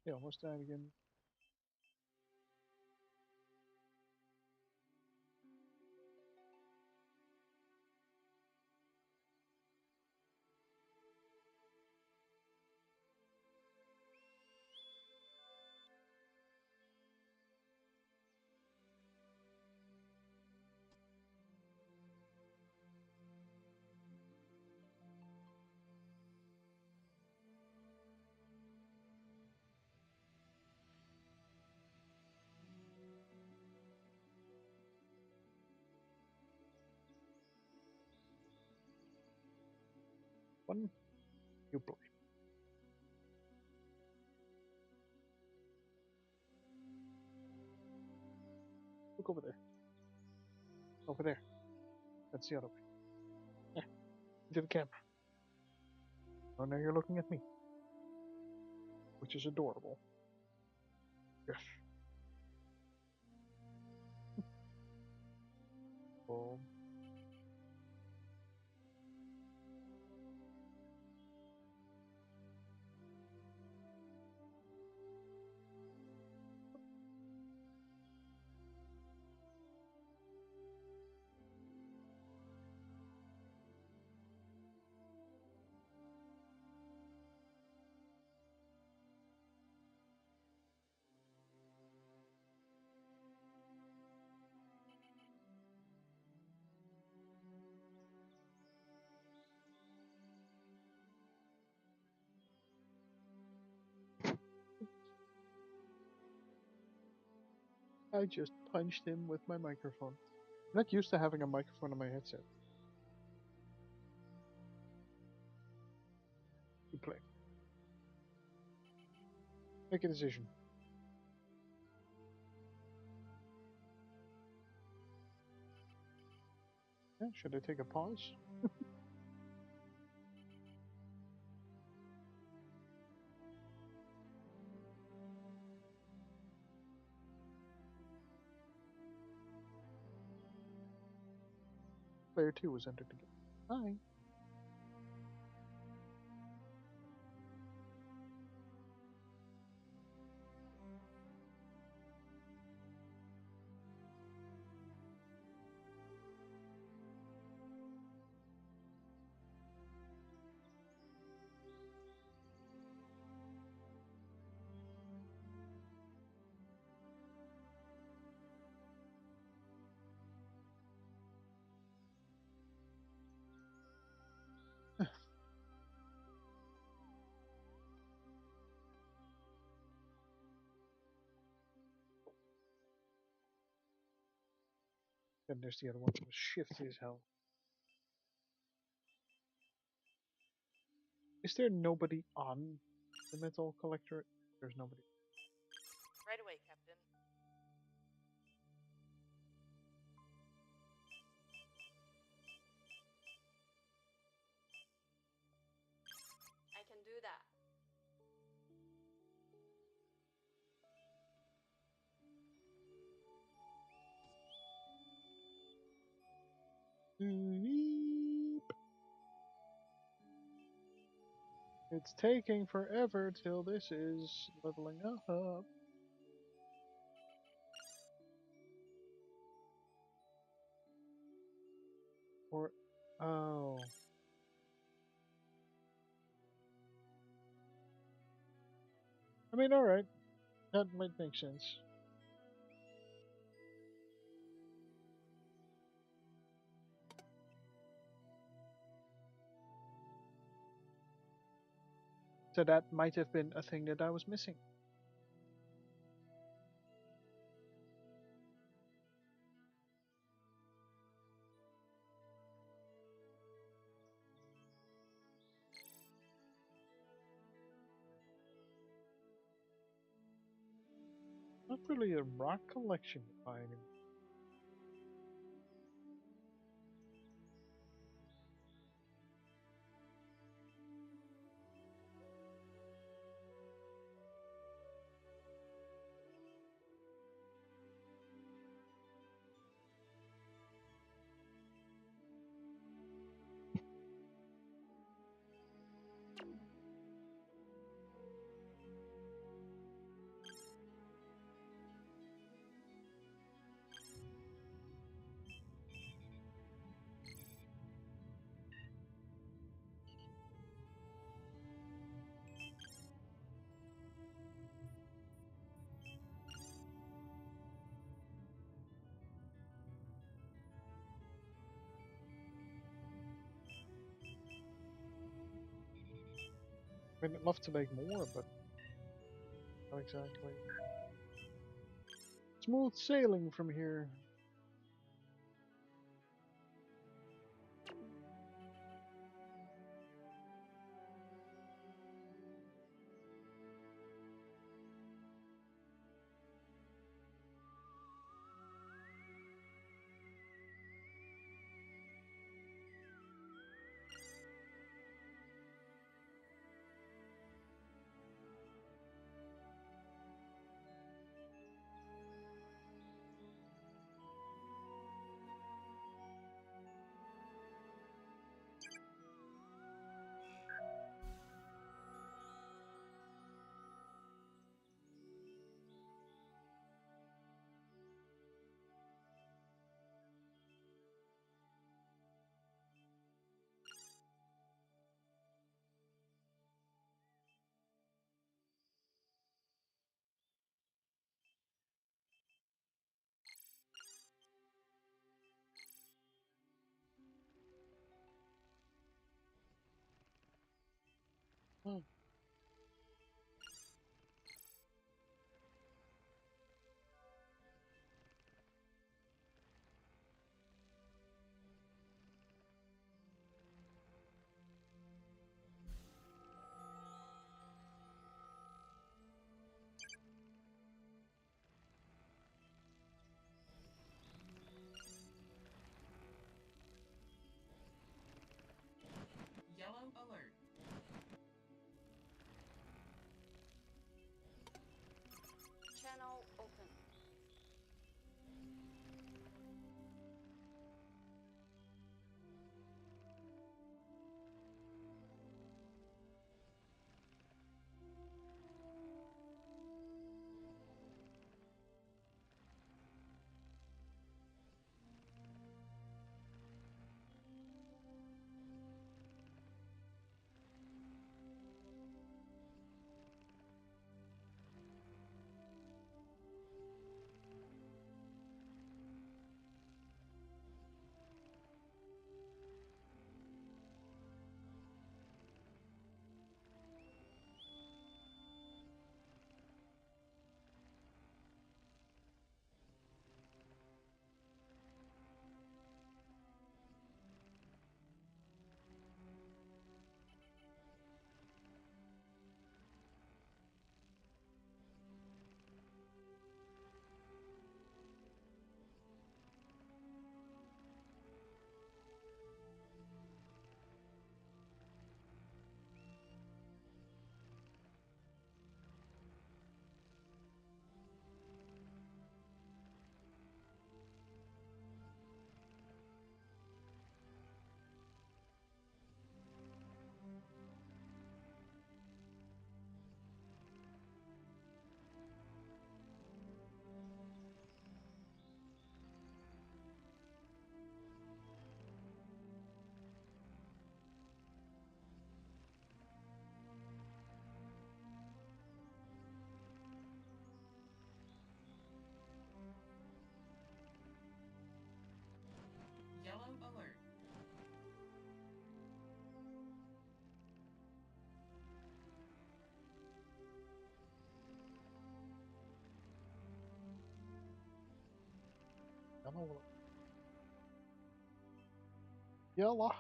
Yeah, almost died again. One, you play. Look over there. Over there. That's the other way. Yeah, into the camera. Oh, now you're looking at me, which is adorable. Yes. Oh. I just punched him with my microphone. I'm not used to having a microphone on my headset. You play. Make a decision. Yeah, should I take a pause? Player 2 was entered again. Hi. Then there's the other one that was shifty as hell. Is there nobody on the metal collector? There's nobody. Right away, Captain. I can do that. Beep. It's taking forever till this is leveling up. Or, oh. I mean, alright. That might make sense. So that might have been a thing that I was missing. Not really a rock collection by any means. I mean, I'd love to make more, but not exactly. Smooth sailing from here. Hmm. Yellow alert. Channel open. Yellow alert. Yellow. Yellow.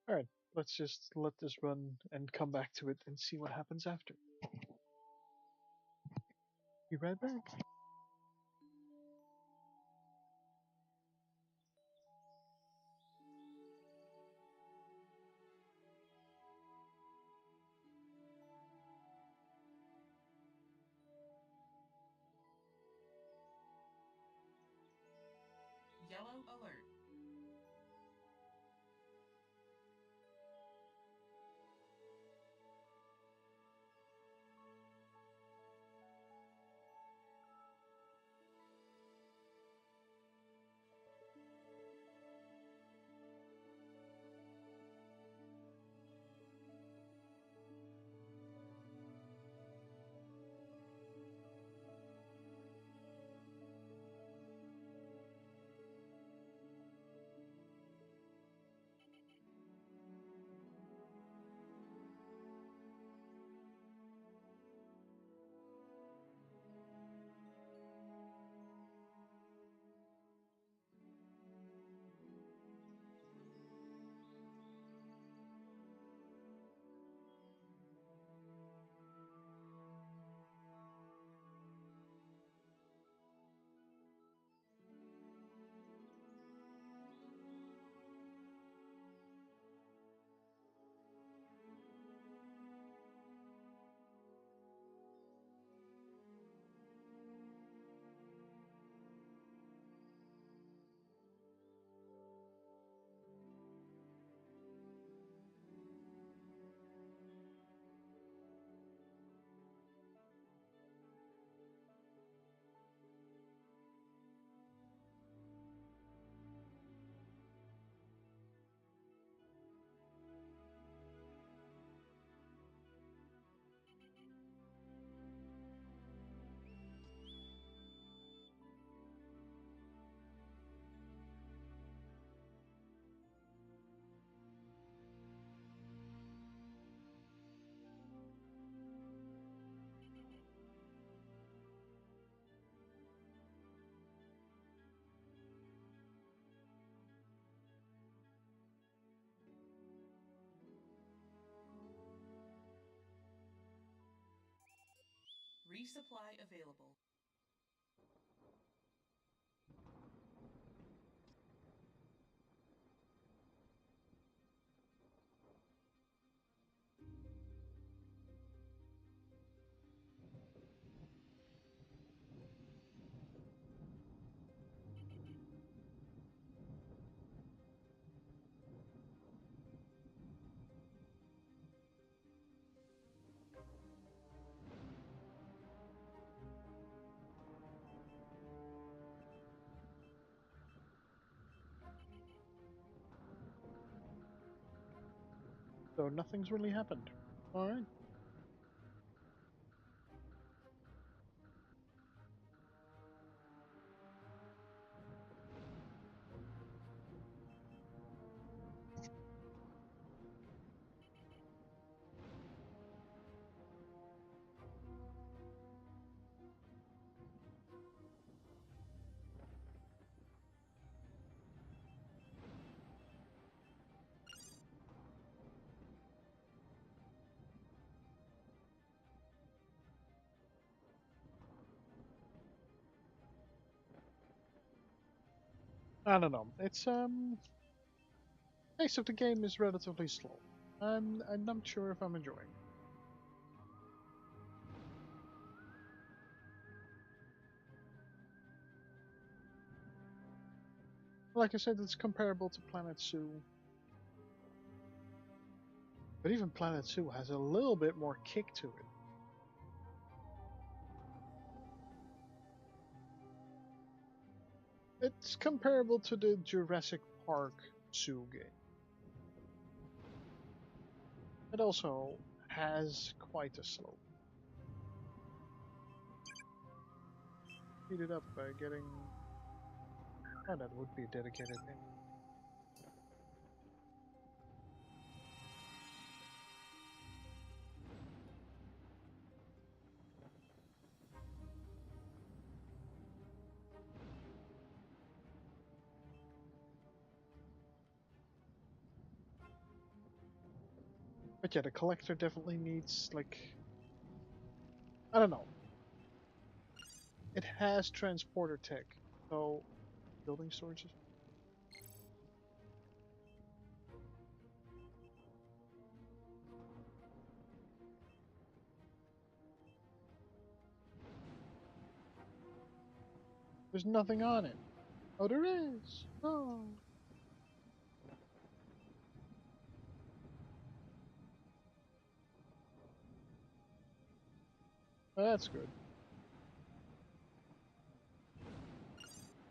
Alright, let's just let this run and come back to it and see what happens after. Be right back. Yellow alert. Resupply available. So nothing's really happened. All right. I don't know. It's pace of the game is relatively slow. I'm not sure if I'm enjoying it. Like I said, it's comparable to Planet Zoo. But even Planet Zoo has a little bit more kick to it. It's comparable to the Jurassic Park Zoo game. It also has quite a slope. Speed it up by getting... Oh, that would be a dedicated thing. But yeah, the collector definitely needs, like... I don't know. It has transporter tech, so... Building storage is... There's nothing on it. Oh, there is! Oh! Oh, that's good.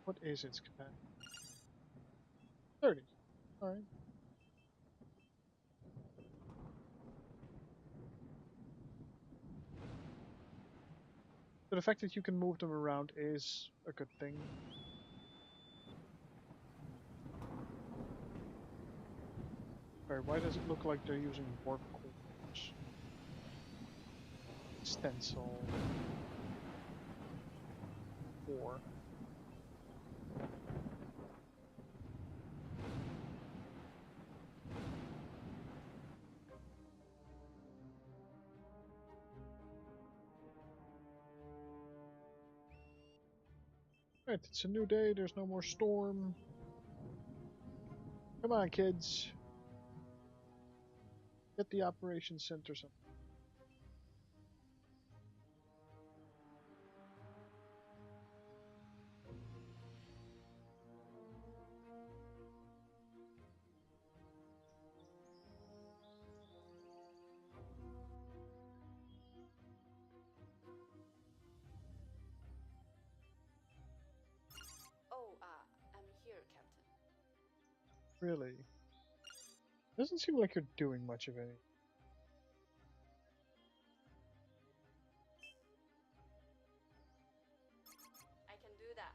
What is its capacity? 30. Alright. So the fact that you can move them around is a good thing. Sorry, why does it look like they're using warp cores? Stencil. 4. Right, it's a new day, there's no more storm. Come on, kids. Get the operations center something. Oh, I'm here, Captain. Really? Doesn't seem like you're doing much of any. I can do that.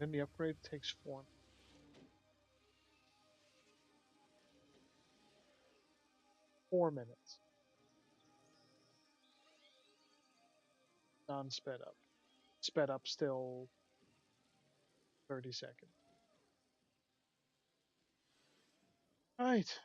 Then the upgrade takes 4 minutes. Non-sped up. Sped up still 30 seconds. Right.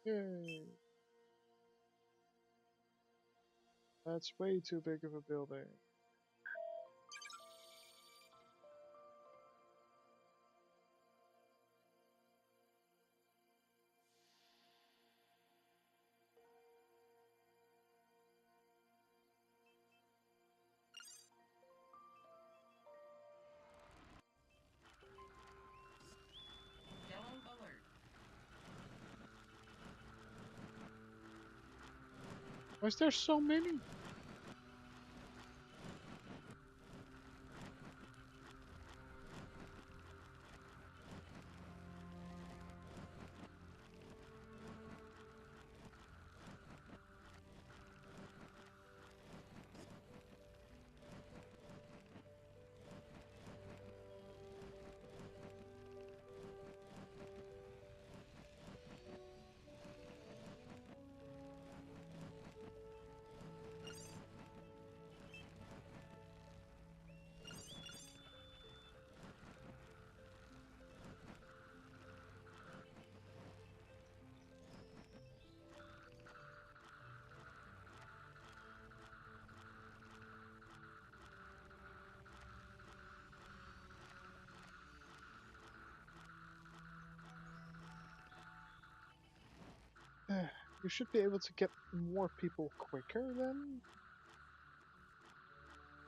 Yay. That's way too big of a building. Yellow alert. Why is there so many? You should be able to get more people quicker then,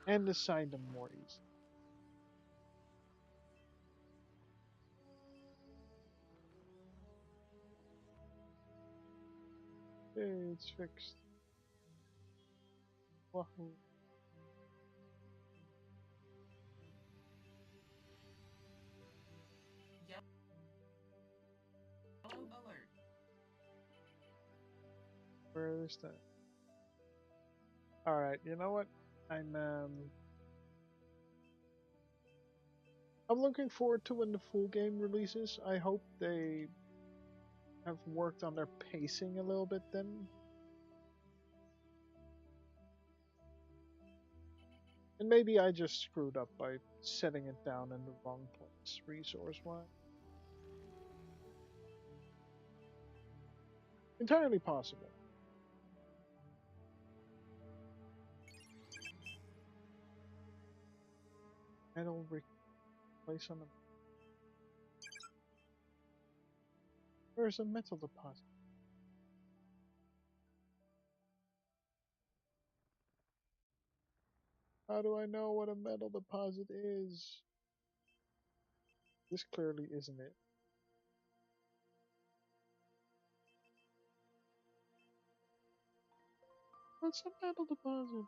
and assign them more easily. Okay, it's fixed. Wahoo. Yellow alert. Where is that? Alright, you know what? I'm looking forward to when the full game releases. I hope they have worked on their pacing a little bit then. And maybe I just screwed up by setting it down in the wrong place, resource-wise. Entirely possible. Metal replace on the... Where's a metal deposit? How do I know what a metal deposit is? This clearly isn't it. What's a metal deposit?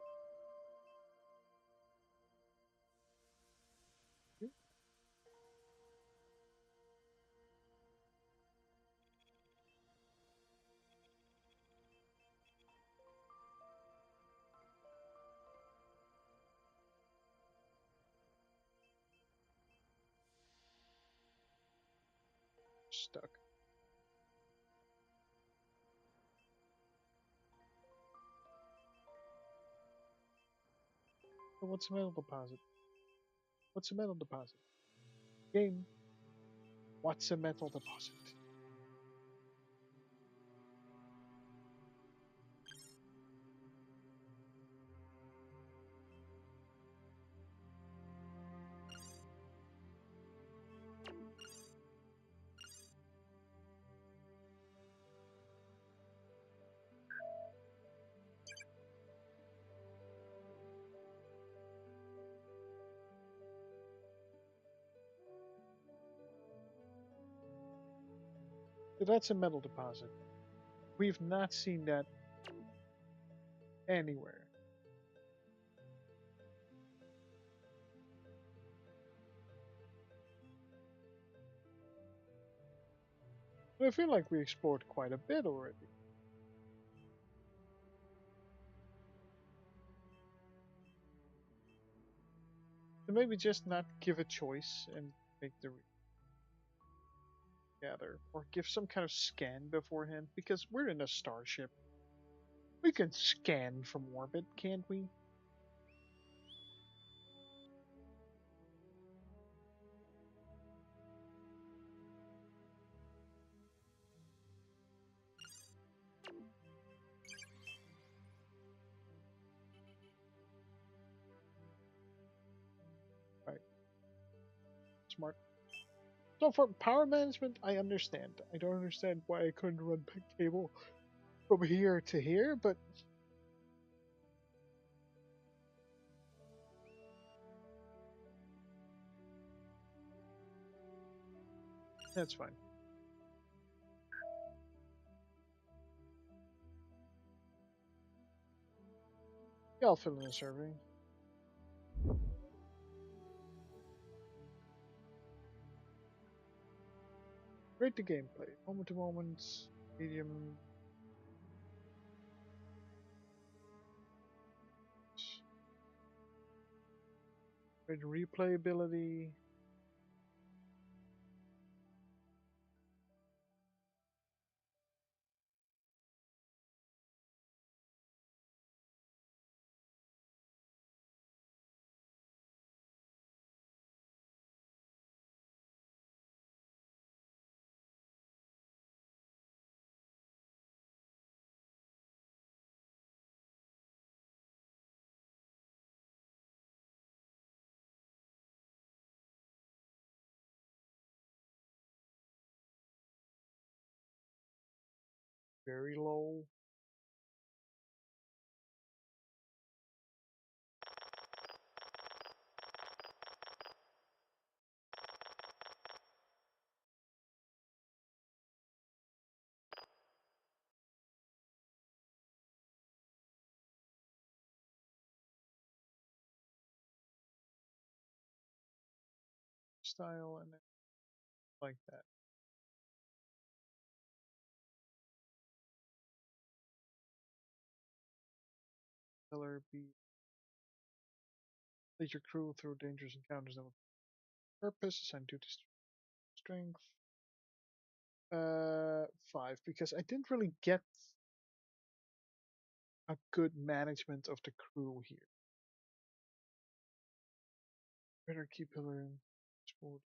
Stuck. So what's a metal deposit? What's a metal deposit? Game. What's a metal deposit? That's a metal deposit. We've not seen that anywhere. I feel like we explored quite a bit already. So maybe just not give a choice and make the gather, or give some kind of scan beforehand, because we're in a starship. We can scan from orbit, can't we? Right, smart. So for power management, I understand. I don't understand why I couldn't run the cable from here to here, but that's fine. Yeah, I'll fill in a survey. Rate the gameplay. Moment to moment, medium. Rate replayability. Very low. Style and then like that. Color B. Lead your crew through dangerous encounters of purpose. Assign duties to strength. 5, because I didn't really get a good management of the crew here. Better keep pillar smooth.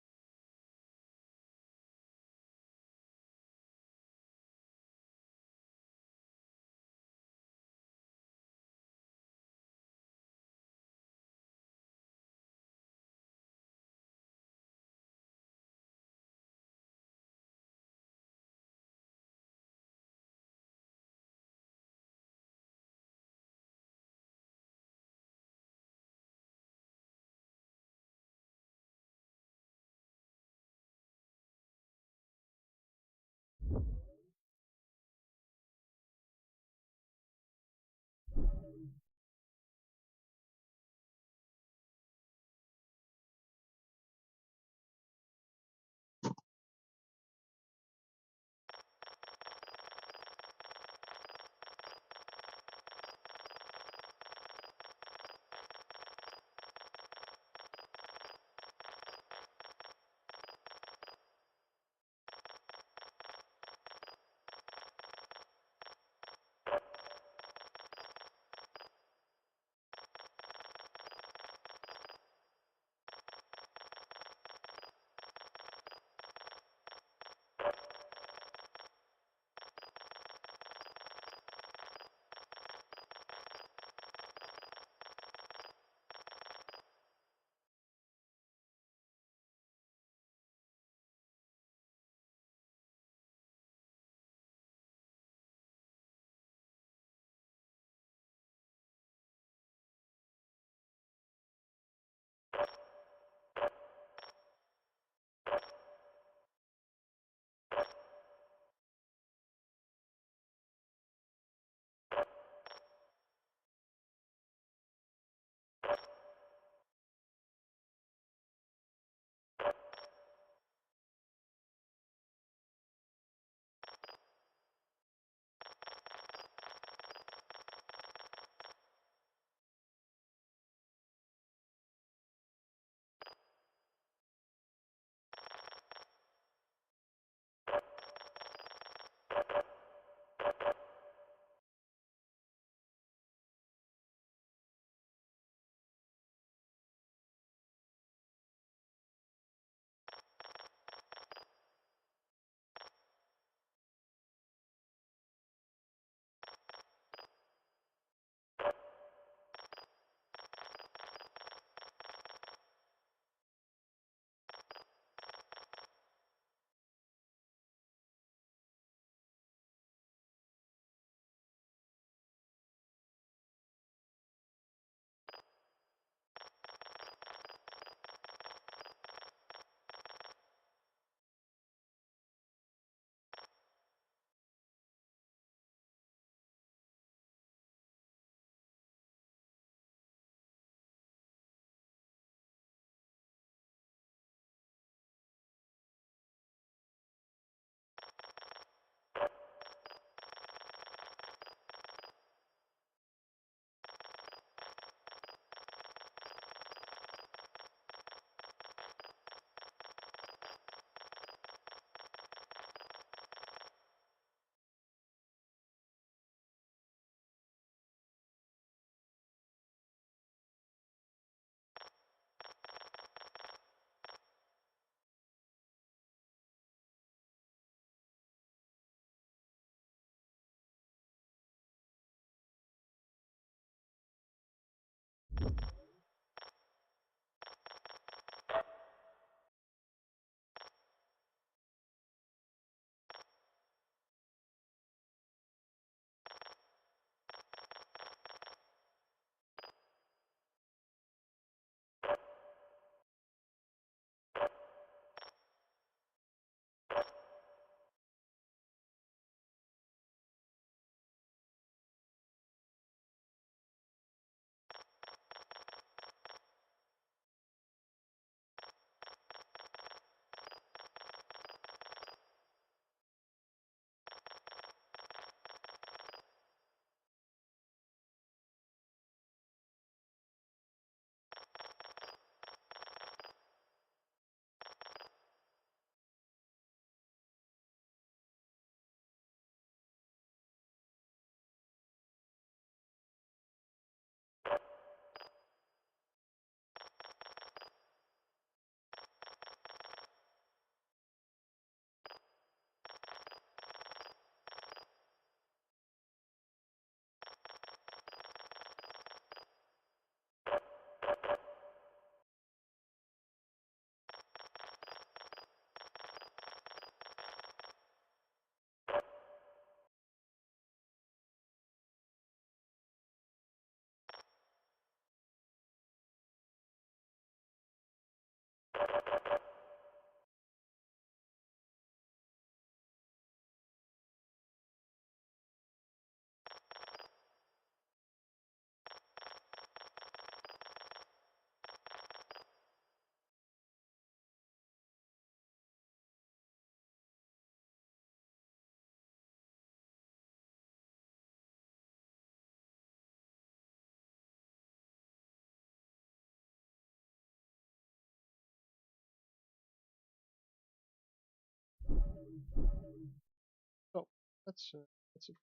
That's it.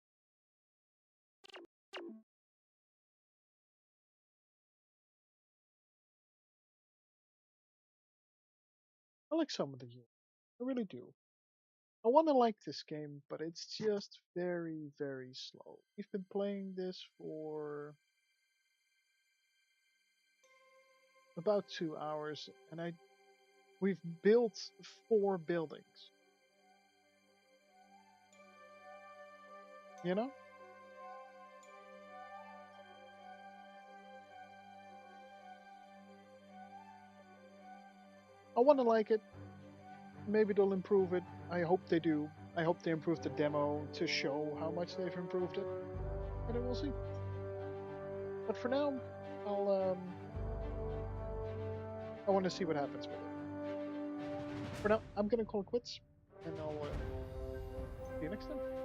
I like some of the units. I really do. I want to like this game, but it's just very, very slow. We've been playing this for about 2 hours, and we've built 4 buildings. You know? I want to like it. Maybe they'll improve it. I hope they do. I hope they improve the demo to show how much they've improved it, and then we'll see. But for now, I'll I want to see what happens with it. For now, I'm gonna call it quits, and I'll see you next time.